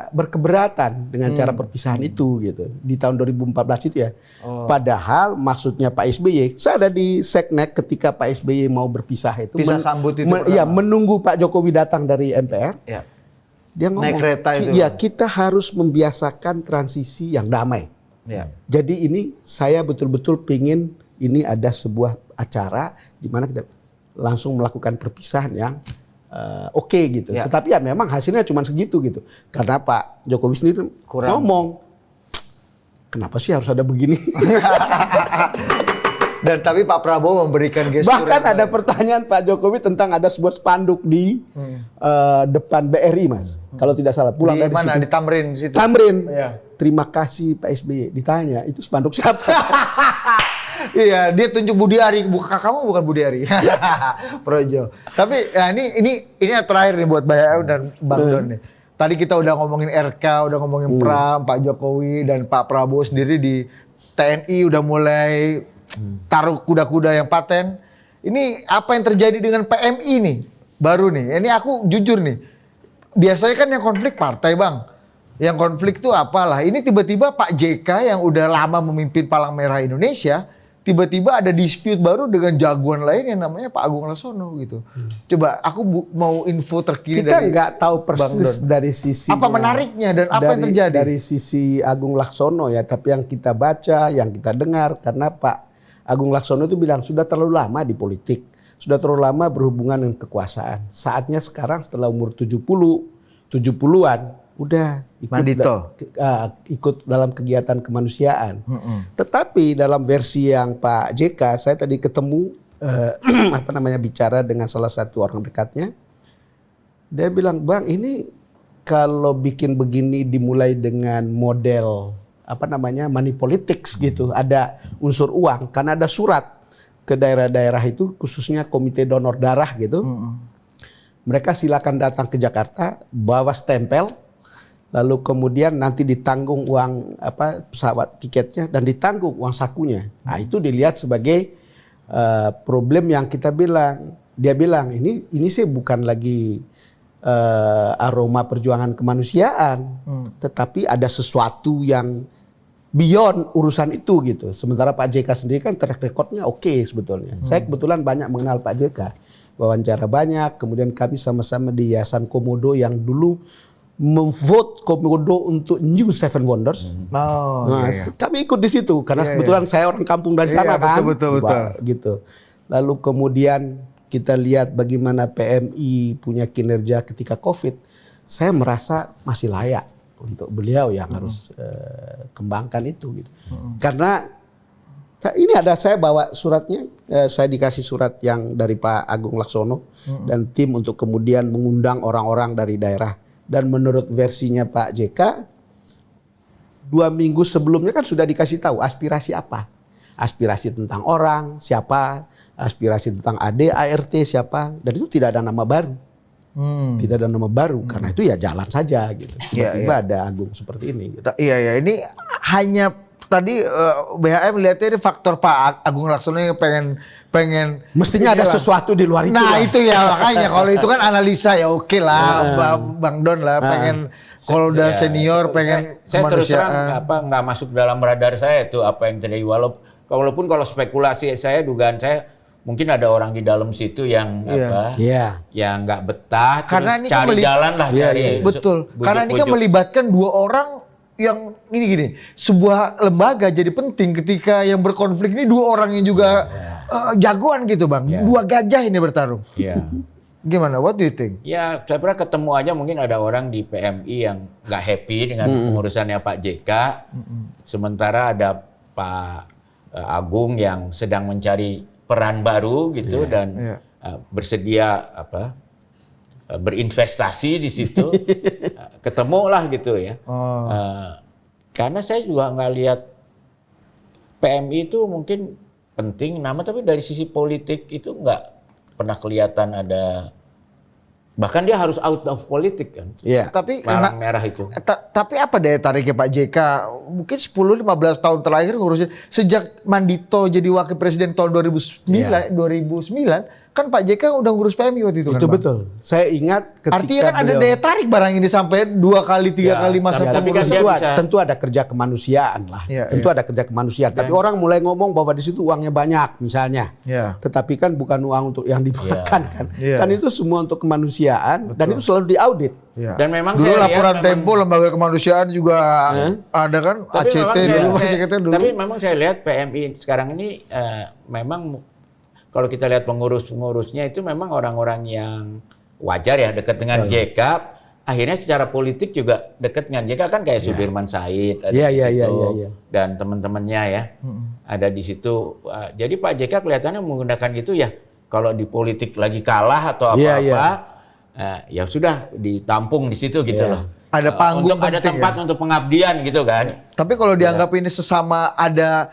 berkeberatan dengan cara perpisahan itu gitu di tahun 2014 itu ya. Padahal maksudnya Pak SBY, saya ada di Seknek ketika Pak SBY mau berpisah itu. Sambut itu menunggu Pak Jokowi datang dari MPR. Ya. Dia ngomong, naik kereta itu. Iya, kita harus membiasakan transisi yang damai. Ya. Jadi ini saya betul-betul pingin ini ada sebuah acara di mana kita langsung melakukan perpisahan yang oke gitu. Ya. Tetapi ya memang hasilnya cuma segitu gitu. Karena Pak Jokowi sendiri ngomong, kenapa sih harus ada begini? Dan tapi Pak Prabowo memberikan gestur. Bahkan ada pertanyaan Pak Jokowi tentang ada sebuah spanduk di depan BRI Mas. Kalau tidak salah. Pulang di dari mana? situ. Di Tamrin situ. Tamrin. Ya. Terima kasih Pak SBY. Ditanya, itu spanduk siapa? Iya, dia tunjuk Budi Ari. Kamu bukan Budi Ari. Projo. Tapi ya ini yang terakhir nih buat Bayau dan Bang Don nih. Tadi kita udah ngomongin RK, udah ngomongin Pram, Pak Jokowi dan Pak Prabowo sendiri di TNI udah mulai taruh kuda-kuda yang paten. Ini apa yang terjadi dengan PMI nih? Baru nih. Ini aku jujur nih. Biasanya kan yang konflik partai, Bang. Yang konflik tuh apalah. Ini tiba-tiba Pak JK yang udah lama memimpin Palang Merah Indonesia, tiba-tiba ada dispute baru dengan jagoan lain yang namanya Pak Agung Laksono gitu. Coba aku mau info terkini kita dari nggak tahu persis dari sisi apa menariknya dan apa yang terjadi dari sisi Agung Laksono ya, tapi yang kita baca, yang kita dengar, karena Pak Agung Laksono itu bilang sudah terlalu lama di politik, sudah terlalu lama berhubungan dengan kekuasaan. Saatnya sekarang setelah umur 70-an udah ikut dalam kegiatan kemanusiaan. Tetapi dalam versi yang Pak JK, saya tadi ketemu bicara dengan salah satu orang dekatnya. Dia bilang, "Bang, ini kalau bikin begini dimulai dengan model money politics gitu, ada unsur uang karena ada surat ke daerah-daerah itu khususnya komite donor darah gitu. Mereka silakan datang ke Jakarta, bawa stempel. lalu kemudian nanti ditanggung uang pesawat tiketnya dan ditanggung uang sakunya. Nah, itu dilihat sebagai problem yang dia bilang ini sih bukan lagi aroma perjuangan kemanusiaan, tetapi ada sesuatu yang beyond urusan itu gitu. Sementara Pak JK sendiri kan track recordnya oke sebetulnya. Saya kebetulan banyak mengenal Pak JK, wawancara banyak. Kemudian kami sama-sama di Yayasan Komodo yang dulu memvote Komodo untuk New Seven Wonders. Kami ikut di situ karena kebetulan saya orang kampung dari sana kan. Betul. Gitu. Lalu kemudian kita lihat bagaimana PMI punya kinerja ketika COVID. Saya merasa masih layak untuk beliau yang harus kembangkan itu gitu. Karena ini saya bawa suratnya, saya dikasih surat yang dari Pak Agung Laksono dan tim untuk kemudian mengundang orang-orang dari daerah. Dan menurut versinya Pak JK, 2 minggu sebelumnya kan sudah dikasih tahu aspirasi apa. Aspirasi tentang orang, siapa, aspirasi tentang AD, ART, siapa. Dan itu tidak ada nama baru. Tidak ada nama baru, karena itu ya jalan saja gitu. Tiba-tiba ada Agung seperti ini. Gitu. Iya, ini hanya tadi BHM melihatnya ini faktor Pak Agung Laksono yang pengen mestinya ada sesuatu di luar itu. Nah lah. itu ya makanya kalau itu kan analisa ya oke lah, Bang Don lah pengen kalau udah senior pengen saya terus kemanusiaan. terang nggak masuk dalam radar saya itu apa yang terjadi, walaupun kalau spekulasi saya, dugaan saya mungkin ada orang di dalam situ yang yang nggak betah, Karena terus ini kan cari jalan lah, betul. Karena ini kan melibatkan 2 orang yang gini, sebuah lembaga jadi penting ketika yang berkonflik ini 2 orang yang juga jagoan gitu Bang. 2 gajah ini bertarung. Gimana? What do you think? Ya, saya pernah ketemu aja mungkin ada orang di PMI yang nggak happy dengan pengurusannya Pak JK. Sementara ada Pak Agung yang sedang mencari peran baru gitu dan bersedia berinvestasi di situ. Ketemulah gitu ya. Karena saya juga nggak lihat PMI itu mungkin penting nama, tapi dari sisi politik itu nggak pernah kelihatan ada. Bahkan dia harus out of politik kan. Tapi Barang merah itu. Tapi apa daya tariknya Pak JK? Mungkin 10-15 tahun terakhir ngurusin sejak Mandito jadi wakil presiden tahun 2009 kan Pak JK udah ngurus PMI waktu itu kan. Itu betul. Saya ingat ketika artinya kan ada daya tarik barang ini sampai 2 kali 3 kali masa pengurusan. Tentu ada kerja kemanusiaan lah. Tentu ada kerja kemanusiaan. Tapi orang mulai ngomong bahwa di situ uangnya banyak misalnya. Tetapi kan bukan uang untuk yang dimakan kan. Kan itu semua untuk kemanusiaan. Dan itu selalu diaudit. Dan memang dulu saya laporan Tempo lembaga kemanusiaan juga ada kan, ACT dulu. Tapi memang saya lihat PMI sekarang ini memang kalau kita lihat pengurus-pengurusnya itu memang orang-orang yang wajar ya, dekat dengan JK. Akhirnya secara politik juga dekat dengan JK kan, kayak Sudirman Said ada di situ dan teman-temannya ya ada di situ. Jadi Pak JK kelihatannya menggunakan gitu ya, kalau di politik lagi kalah atau apa-apa. Ya sudah ditampung di situ gitu loh. Ada panggung, ada tempat untuk pengabdian gitu kan. Tapi kalau dianggap ini sesama ada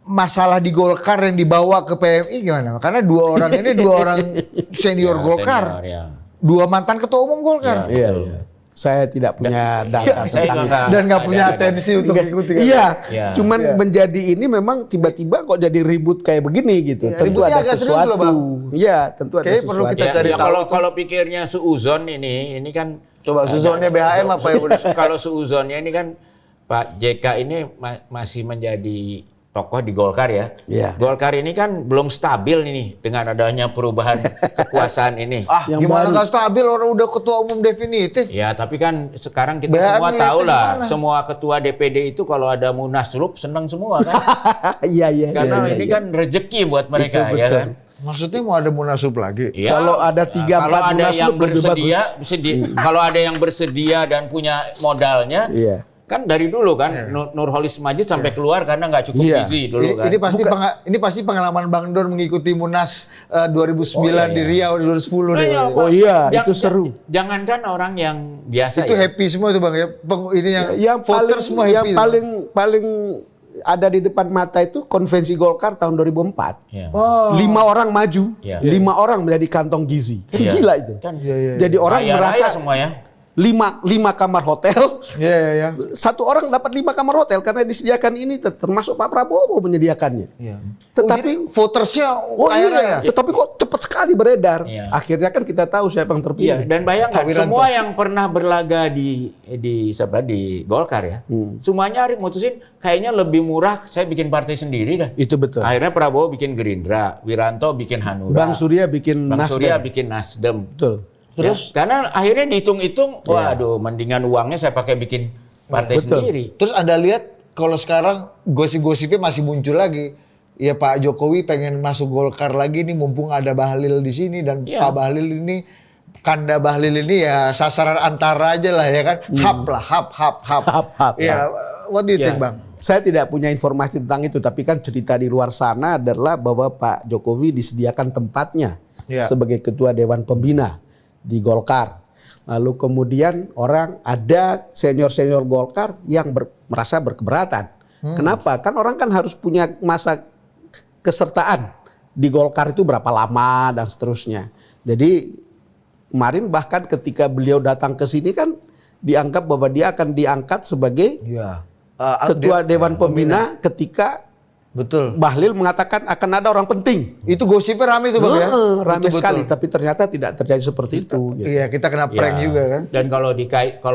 masalah di Golkar yang dibawa ke PMI gimana? Karena 2 orang ini 2 orang senior Golkar, 2 mantan ketua umum Golkar. Saya tidak punya data tentang dan nggak punya atensi untuk ikuti. Cuman menjadi ini memang tiba-tiba kok jadi ribut kayak begini gitu. Tentu ada sesuatu. Tentu ada sesuatu. Perlu kita cari tahu. Kalau pikirnya suuzon ini kan coba suuzonnya BHM apa ya? Kalau suuzonnya ini kan Pak JK ini masih menjadi tokoh di Golkar ya. Golkar ini kan belum stabil ini dengan adanya perubahan kekuasaan ini. Gimana nggak stabil, orang udah ketua umum definitif. Ya, tapi kan sekarang kita semua tahu lah, semua ketua DPD itu kalau ada munaslup senang semua kan. Karena ini kan rezeki buat mereka ya kan. Maksudnya mau ada munaslup lagi? Ya, kalau ada 3-4 munaslup lebih bagus. Kalau ada yang bersedia dan punya modalnya. Kan dari dulu kan Nurholis Majid sampai keluar karena nggak cukup gizi dulu kan. Ini pasti pengalaman Bang Don mengikuti Munas 2009 di Riau 2010 itu seru. Jangankan orang yang biasa itu happy semua itu Bang ya. Ini yang voter semua happy. Yang paling ada di depan mata itu konvensi Golkar tahun 2004. 5 orang maju, 5 orang menjadi kantong gizi. Gila itu. Kan, jadi orang merasa semua ya. lima kamar hotel. Iya. Satu orang dapat 5 kamar hotel karena disediakan ini, termasuk Pak Prabowo menyediakannya. Iya. Tetapi votersnya iya, tetapi kok cepat sekali beredar. Iya. Akhirnya kan kita tahu siapa yang terpilih. Iya, dan bayangkan Pak Wiranto. semua yang pernah berlaga di Golkar ya, semuanya mutusin kayaknya lebih murah saya bikin partai sendiri dah. Itu betul. Akhirnya Prabowo bikin Gerindra, Wiranto bikin Hanura, Bang Surya bikin Bang Nasdem. Surya bikin Nasdem. Betul. Terus? Ya, karena akhirnya dihitung-hitung, waduh, mendingan uangnya saya pakai bikin partai Betul. sendiri. Terus Anda lihat kalau sekarang gosip-gosipnya masih muncul lagi. Ya Pak Jokowi pengen masuk Golkar lagi nih mumpung ada Bahlil di sini dan Iya. Pak Bahlil ini Kanda Bahlil ini ya sasaran antara aja lah ya kan. Hap. Hap, Ya, what do you Ya. think, Bang? Saya tidak punya informasi tentang itu, tapi kan cerita di luar sana adalah bahwa Pak Jokowi disediakan tempatnya Ya. sebagai ketua Dewan Pembina di Golkar. Lalu kemudian ada senior-senior Golkar yang merasa berkeberatan. Kenapa? Kan orang kan harus punya masa kesertaan di Golkar itu berapa lama dan seterusnya. Jadi kemarin bahkan ketika beliau datang ke sini kan dianggap bahwa dia akan diangkat sebagai Iya. Ketua Dewan Pembina ketika Betul. Bahlil mengatakan akan ada orang penting. Itu gosipnya rame itu, Bang ya. Rame Betul, sekali, betul. tapi ternyata tidak terjadi seperti itu. gitu. Iya, kita kena prank Ya. juga kan. Dan kalau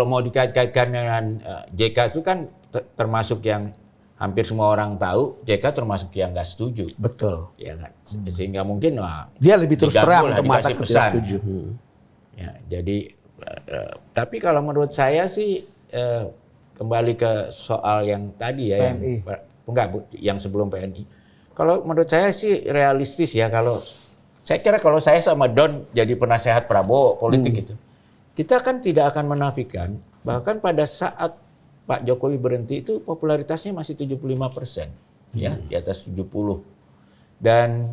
mau dikait-kaitkan dengan JK itu kan termasuk yang hampir semua orang tahu, JK termasuk yang nggak setuju. Betul. Ya kan? Sehingga mungkin Dia lebih terus diganggu terang lah, untuk mengatakan dikasih tidak pesan, setuju. ya. Ya, jadi tapi kalau menurut saya sih kembali ke soal yang tadi ya, PNI. yang sebelum PNI. Kalau menurut saya sih realistis ya, kalau saya kira kalau saya sama Don jadi penasehat Prabowo politik itu, kita kan tidak akan menafikan bahkan pada saat Pak Jokowi berhenti itu popularitasnya masih 75%, ya di atas 70. Dan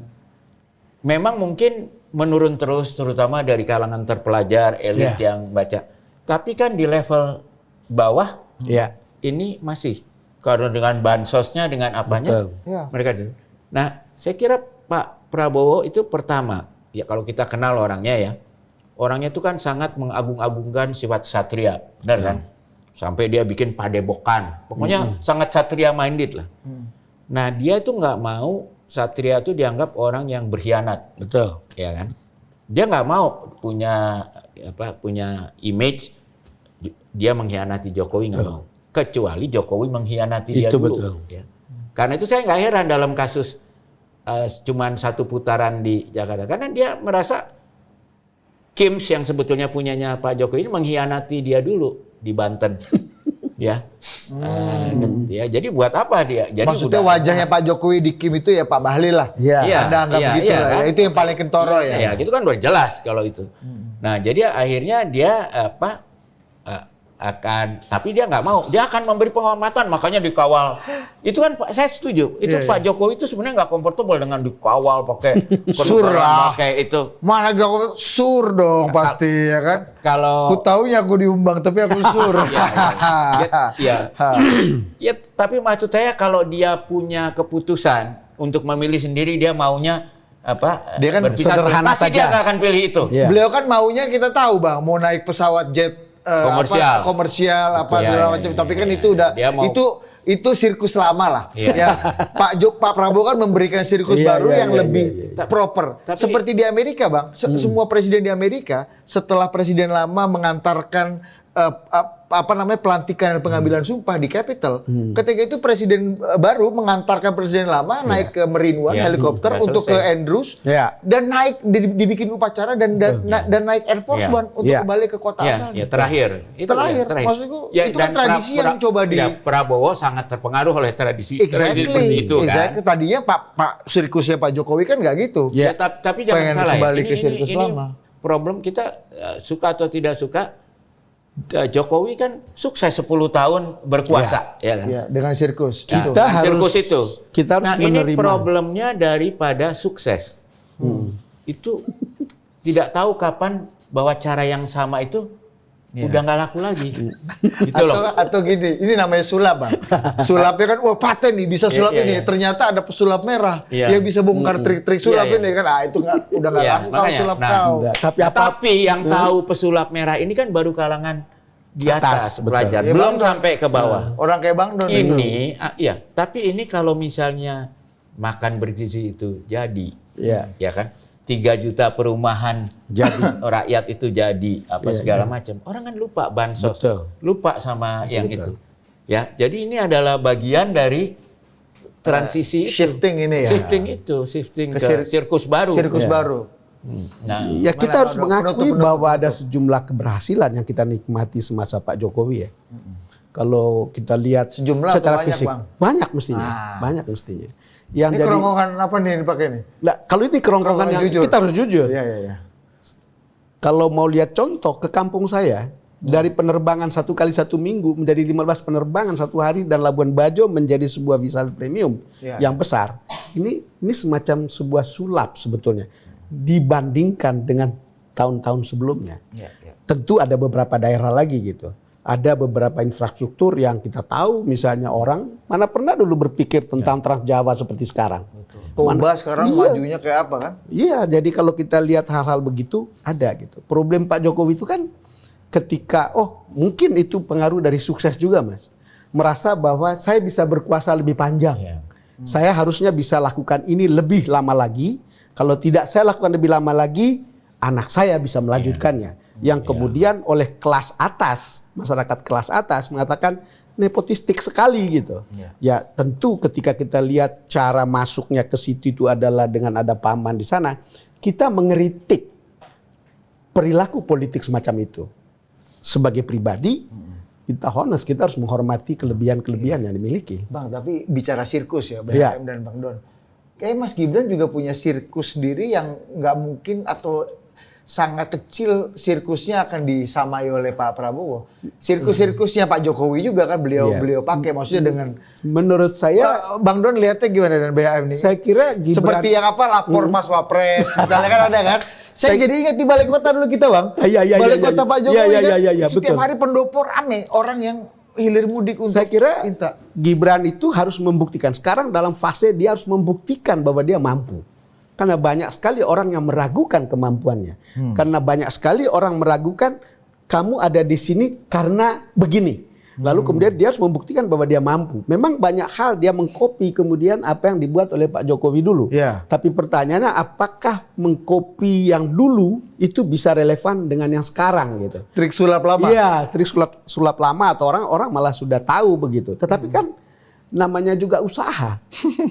memang mungkin menurun terus, terutama dari kalangan terpelajar, elit yang baca. Tapi kan di level bawah Ya. ini masih karena dengan bansosnya, dengan apanya, Betul. Ya. mereka. Nah, saya kira Pak Prabowo itu pertama, ya kalau kita kenal orangnya itu kan sangat mengagung-agungkan sifat satria, benar kan? Sampai dia bikin padepokan, pokoknya sangat satria minded lah. Nah, dia itu nggak mau satria itu dianggap orang yang berkhianat. Betul. Ya kan? Dia nggak mau punya image dia mengkhianati Jokowi, nggak mau. Kecuali Jokowi mengkhianati dia Itu dulu. betul. Ya. Karena itu saya nggak heran dalam kasus cuman satu putaran di Jakarta, karena dia merasa Kims yang sebetulnya punyanya Pak Jokowi ini mengkhianati dia dulu di Banten. Ya. Ya, jadi buat apa dia? Jadi Maksudnya wajahnya Pak Jokowi di Kim itu ya Pak Bahlil lah. Iya. Iya, Anda anggap iya, begitu iya, lah. kan? Ya, itu yang paling kentoro ya. Ya, gitu kan udah jelas kalau itu. Nah, jadi akhirnya dia tapi dia nggak mau. Dia akan memberi penghormatan, makanya dikawal. Itu kan saya setuju. Itu Iya, Pak Jokowi itu sebenarnya nggak comfortable dengan dikawal pakai Sur lah. pakai itu. Mana gak sur dong pasti ya kan. Kalau Aku taunya aku diumbang tapi aku sur. ya, ya, tapi maksud saya kalau dia punya keputusan untuk memilih sendiri, dia maunya Dia kan berpisah, sederhana pasti saja. dia nggak akan pilih itu. Iya. Beliau kan maunya kita tahu Bang, mau naik pesawat jet Komersial. komersial apa Betul. segala Ya, macam. ya, Tapi ya, kan ya. itu udah Dia mau- itu sirkus lama lah. Iya. Ya, Pak Prabowo kan memberikan sirkus Iya, baru iya, yang iya, lebih iya, proper. Tapi- Seperti di Amerika, Bang. Semua presiden di Amerika setelah presiden lama mengantarkan pelantikan dan pengambilan sumpah di Capitol. Ketika itu presiden baru mengantarkan presiden lama naik ke Marine One Iya. helikopter Udah untuk ke selesai. Andrews Iya. dan naik dibikin upacara dan naik Air Force Iya. One untuk Iya. kembali ke kota Ya, asalnya. ya terakhir. Itu Terakhir. ya, Maksudku, itu kan dan tradisi yang coba di- ya, Prabowo sangat terpengaruh oleh tradisi Exactly. seperti itu kan. Exactly. Tadinya Pak sirkusnya Pak Jokowi kan nggak gitu. Ya, tapi jangan Pengen salah ya. kembali ke sirkus ini lama. problem kita suka atau tidak suka. Jokowi kan sukses 10 tahun berkuasa, ya kan? Iya, dengan sirkus. Nah, Itu. Kita dengan harus- sirkus itu. kita harus nah, ini menerima. problemnya daripada sukses. Itu tidak tahu kapan bahwa cara yang sama itu udah nggak laku lagi. Gitu loh. Atau gini, ini namanya sulap, Bang. Sulapnya kan, wah paten nih, bisa sulap Iya, ini. iya. Ternyata ada pesulap merah Iya. yang bisa bongkar trik-trik sulap Iya, iya. ini kan. Itu udah nggak Iya, laku kalau makanya. sulap Nah, kau. Enggak. Tapi Tapi yang tahu pesulap merah ini kan baru kalangan di atas betul. pelajar, Ya, belum Bang Don. sampai ke bawah. Orang kayak Bang Don itu. Ini, ya, tapi ini kalau misalnya makan bergizi itu jadi, Iya. ya kan? 3 juta perumahan Jadi. rakyat itu jadi apa Iya, segala macam. Orang kan lupa bansos, Betul. lupa sama yang betul. itu. Ya, jadi ini adalah bagian dari transisi itu. Shifting ini ya. Shifting Ke ke sirkus baru. Sirkus Ya. baru. Nah, Ya kita Mana harus ada mengakui penutup, bahwa ada sejumlah keberhasilan yang kita nikmati semasa Pak Jokowi ya. Kalau kita lihat Sejumlah secara atau banyak, fisik, Bang? banyak mestinya, Ah. banyak mestinya. Yang Ini jadi, kerongkongan apa nih yang dipakai nih? nah, kalau ini kerongkongan yang jujur. kita harus jujur. Iya, iya, iya. Kalau mau lihat contoh ke kampung saya, dari penerbangan 1 kali 1 minggu menjadi 15 penerbangan 1 hari dan Labuan Bajo menjadi sebuah wisata premium Ya. yang besar. Ini semacam sebuah sulap sebetulnya dibandingkan dengan tahun-tahun sebelumnya. Iya, iya. Tentu ada beberapa daerah lagi gitu. Ada beberapa infrastruktur yang kita tahu, misalnya orang mana pernah dulu berpikir tentang Trans Jawa seperti sekarang. Toba sekarang Iya. majunya kayak apa kan? Iya, jadi kalau kita lihat hal-hal begitu ada gitu. Problem Pak Jokowi itu kan ketika mungkin itu pengaruh dari sukses juga, Mas. Merasa bahwa saya bisa berkuasa lebih panjang. Iya. Saya harusnya bisa lakukan ini lebih lama lagi. Kalau tidak saya lakukan lebih lama lagi, anak saya bisa melanjutkannya. Yang kemudian oleh kelas atas, masyarakat kelas atas mengatakan nepotistik sekali gitu. Ya tentu ketika kita lihat cara masuknya ke situ itu adalah dengan ada paman di sana, kita mengeritik perilaku politik semacam itu. Sebagai pribadi, kita honest, kita harus menghormati kelebihan-kelebihan yang dimiliki. Bang, tapi bicara sirkus ya, Iya. BHM dan Bang Don. Kayak Mas Gibran juga punya sirkus sendiri yang nggak mungkin atau sangat kecil sirkusnya akan disamai oleh Pak Prabowo. Sirkus-sirkusnya Pak Jokowi juga kan Iya. beliau pakai, maksudnya dengan Menurut saya, Bang Don lihatnya gimana dengan BHM nih? saya kira Gibran Seperti yang apa lapor Mas Wapres, misalnya kan ada kan? Saya jadi ingat di balai kota dulu kita Bang. Iya, Balai kota Pak Jokowi iya, kan setiap betul. hari pendopo rame orang yang hilir mudik untuk Saya kira minta. Gibran itu harus membuktikan. Sekarang dalam fase dia harus membuktikan bahwa dia mampu. Karena banyak sekali orang yang meragukan kemampuannya. Karena banyak sekali orang meragukan kamu ada di sini karena begini. Lalu kemudian dia harus membuktikan bahwa dia mampu. Memang banyak hal dia mengkopi kemudian apa yang dibuat oleh Pak Jokowi dulu. Iya. Tapi pertanyaannya apakah mengkopi yang dulu itu bisa relevan dengan yang sekarang gitu. Trik sulap lama. Iya, trik sulap lama atau orang malah sudah tahu begitu. Tetapi kan namanya juga usaha.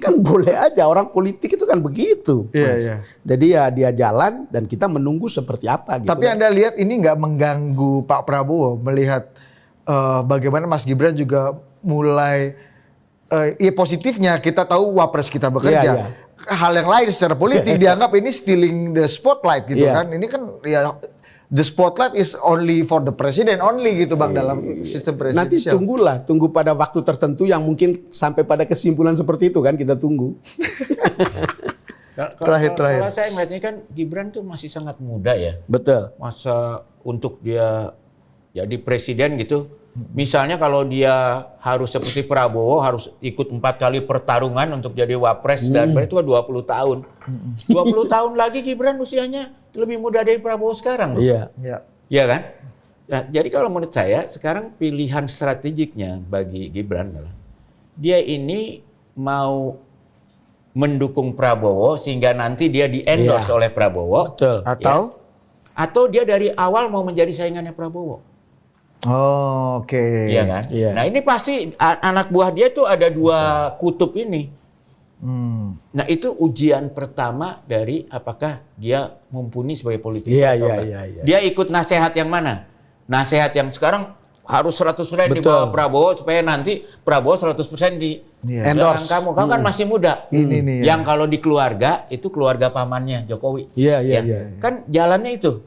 Kan boleh aja orang politik itu kan begitu. Iya, Mas. iya. Jadi ya dia jalan dan kita menunggu seperti apa gitu. Tapi Anda lihat ini nggak mengganggu Pak Prabowo melihat bagaimana Mas Gibran juga mulai ya positifnya kita tahu wapres kita bekerja. Iya, iya. Hal yang lain secara politik dianggap ini stealing the spotlight gitu Iya. kan. Ini kan ya the spotlight is only for the president only gitu Bang dalam sistem Nanti presidensial. tunggu pada waktu tertentu yang mungkin sampai pada kesimpulan seperti itu kan kita tunggu. Terakhir. Kalau saya melihatnya kan Gibran tuh masih sangat muda ya. Betul. Masa untuk dia jadi presiden gitu. Misalnya kalau dia harus seperti Prabowo harus ikut 4 kali pertarungan untuk jadi wapres dan itu kan 20 tahun. 20 tahun lagi Gibran usianya lebih muda dari Prabowo sekarang. Iya. Ya. Iya kan? Nah, jadi kalau menurut saya sekarang pilihan strategiknya bagi Gibran adalah dia ini mau mendukung Prabowo sehingga nanti dia di-endorse Iya. oleh Prabowo. Betul. Atau dia dari awal mau menjadi saingannya Prabowo. Oh, oke. Iya kan? Iya. Nah ini pasti anak buah dia tuh ada 2 kutub ini. Nah itu ujian pertama dari apakah dia mumpuni sebagai politisi Iya, atau iya, enggak. iya, iya. Dia ikut nasihat yang mana? Nasihat yang sekarang harus 100% di Betul. bawah Prabowo supaya nanti Prabowo 100% di Iya. belakang Endorse. kamu. Kamu kan masih muda. Ini nih, ya. Yang kalau di keluarga itu keluarga pamannya Jokowi. Iya, iya, Ya. iya. Kan jalannya itu.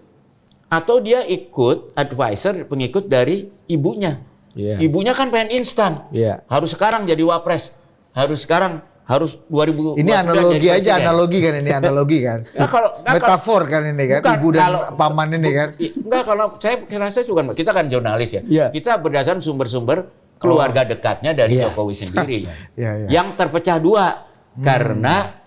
Atau dia ikut advisor, pengikut dari ibunya. Iya. Ibunya kan pengen instan. Iya. Harus sekarang jadi wapres. Harus sekarang, harus 2029 Ini jadi analogi aja, presiden. analogi kan ini analogi kan. Nah, Metafor kan ini kan, Bukan, ibu dan kalau- paman ini kan. Enggak, kalau saya rasa juga kita kan jurnalis ya. Iya. Kita berdasarkan sumber-sumber keluarga dekatnya dari Iya. Jokowi sendiri. Iya, iya. Yang terpecah 2 karena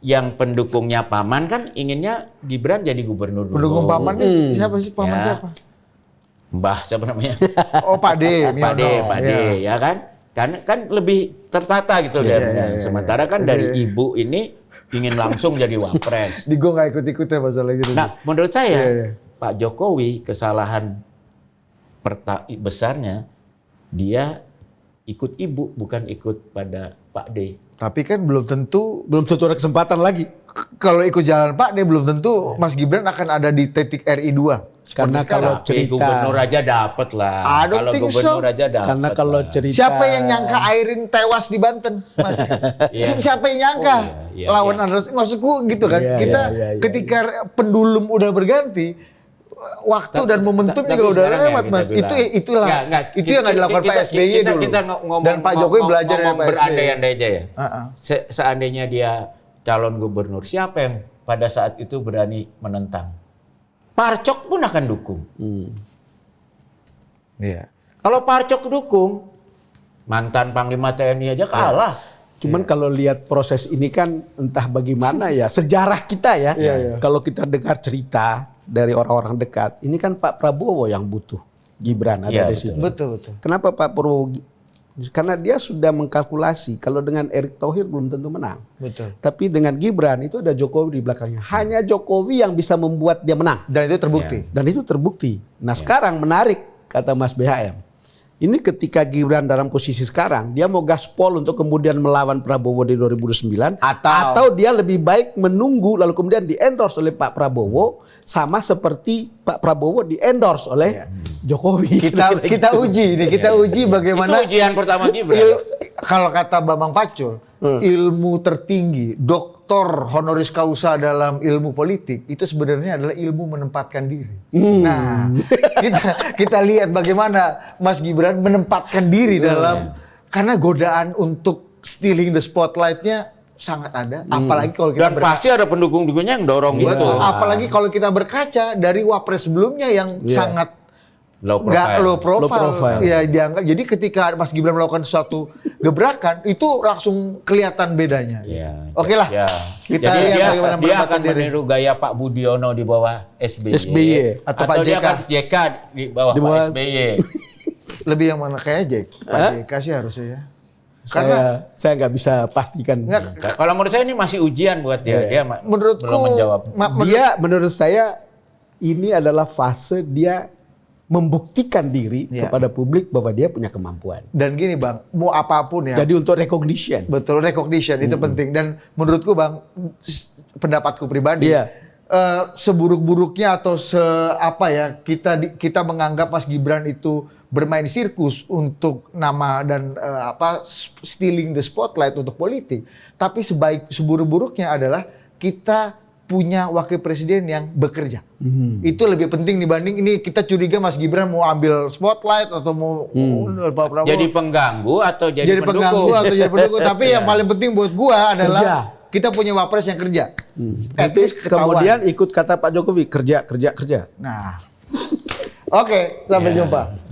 yang pendukungnya paman kan inginnya Gibran jadi gubernur dulu. Pendukung paman nih siapa sih? Paman Ya. siapa? Mbah siapa namanya? Oh Pak D, Pak D, Miono. Pak D, ya kan? Kan lebih tertata gitu dan sementara kan dari ibu ini ingin langsung jadi wapres. Di gue nggak ikut-ikut ya masalah gitu. Nah, menurut saya Iya. Pak Jokowi kesalahan besarnya dia ikut ibu bukan ikut pada Pak D. Tapi kan belum tentu ada kesempatan lagi. kalau ikut jalan Pak D belum tentu Mas Gibran akan ada di titik RI 2. Karena kalau Tapi cerita gubernur aja dapat lah. I don't Kalau think gubernur so. aja dapat. karena kalau lah. cerita Siapa yang nyangka Airin tewas di Banten, Mas? Iya. Siapa yang nyangka? Oh, iya, Lawan iya. Andres, maksudku gitu kan. Iya, Kita iya, iya, ketika pendulum udah berganti, waktu dan momentum Tapi juga udah sekarang ya lewat, kita Mas. bilang. Itulah. Itu yang nggak dilakukan Pak SBY dulu. Kita ngomong, dan Pak Jokowi belajar dari ngomong Pak SBY. berandai-andai aja ya. Uh-uh. Seandainya dia calon gubernur, siapa yang pada saat itu berani menentang? Parcok pun akan dukung. Iya. Kalau Parcok dukung, mantan Panglima TNI aja kalah. Cuman kalau lihat proses ini kan entah bagaimana ya sejarah kita ya. Iya, iya. Kalau kita dengar cerita dari orang-orang dekat, ini kan Pak Prabowo yang butuh Gibran ada Iya, di situ. Betul. Kenapa Pak Prabowo? Karena dia sudah mengkalkulasi kalau dengan Erick Thohir belum tentu menang. Betul. Tapi dengan Gibran itu ada Jokowi di belakangnya. Hanya Jokowi yang bisa membuat dia menang. Dan itu terbukti. Dan itu terbukti. Nah sekarang menarik kata Mas BHM. Ini ketika Gibran dalam posisi sekarang, dia mau gaspol untuk kemudian melawan Prabowo di 2009. Atau dia lebih baik menunggu lalu kemudian di-endorse oleh Pak Prabowo. Sama seperti Pak Prabowo di-endorse oleh Jokowi. Kita uji nih, kita uji bagaimana. Itu ujian pertama Gibran. Kalau kata Bambang Pacul, ilmu tertinggi, doktor honoris causa dalam ilmu politik itu sebenarnya adalah ilmu menempatkan diri. Nah, kita lihat bagaimana Mas Gibran menempatkan diri dalam karena godaan untuk stealing the spotlight-nya sangat ada. Apalagi kalau kita Dan pasti ada pendukung-pendukungnya yang dorong itu. Betul. Apalagi kalau kita berkaca dari wapres sebelumnya yang sangat Low nggak profile. low profile. Low profile. Ya dianggap. Jadi ketika Mas Gibran melakukan suatu gebrakan itu langsung kelihatan bedanya. Ya, Oke lah. ya. Kita Jadi lihat bagaimana dia menempatkan akan diri. meniru gaya Pak Budiono di bawah SBY. SBY. Atau Pak dia JK. kan JK di bawah Di bawah- Pak SBY. Lebih yang mana kayaknya Jack? Pak JK sih harusnya ya. Saya nggak bisa pastikan. Nggak, Kalau menurut saya ini masih ujian buat dia. Dia menurutku belum menjawab. Dia menurut saya ini adalah fase dia membuktikan diri Iya. kepada publik bahwa dia punya kemampuan. dan gini Bang, mau apapun ya. Jadi untuk recognition. Betul, recognition itu penting. Dan menurutku Bang, pendapatku pribadi, Iya. seburuk-buruknya atau apa ya, kita menganggap Mas Gibran itu bermain sirkus untuk nama dan stealing the spotlight untuk politik. Tapi seburuk-buruknya adalah kita punya wakil presiden yang bekerja. Itu lebih penting dibanding ini kita curiga Mas Gibran mau ambil spotlight atau mau Pak Prabowo. Jadi pengganggu atau jadi pendukung? pengganggu atau jadi pendukung. Tapi yang paling penting buat gua adalah Kerja. kita punya wapres yang kerja. At Nanti least ketahuan. kemudian ikut kata Pak Jokowi kerja. Nah, oke, sampai jumpa.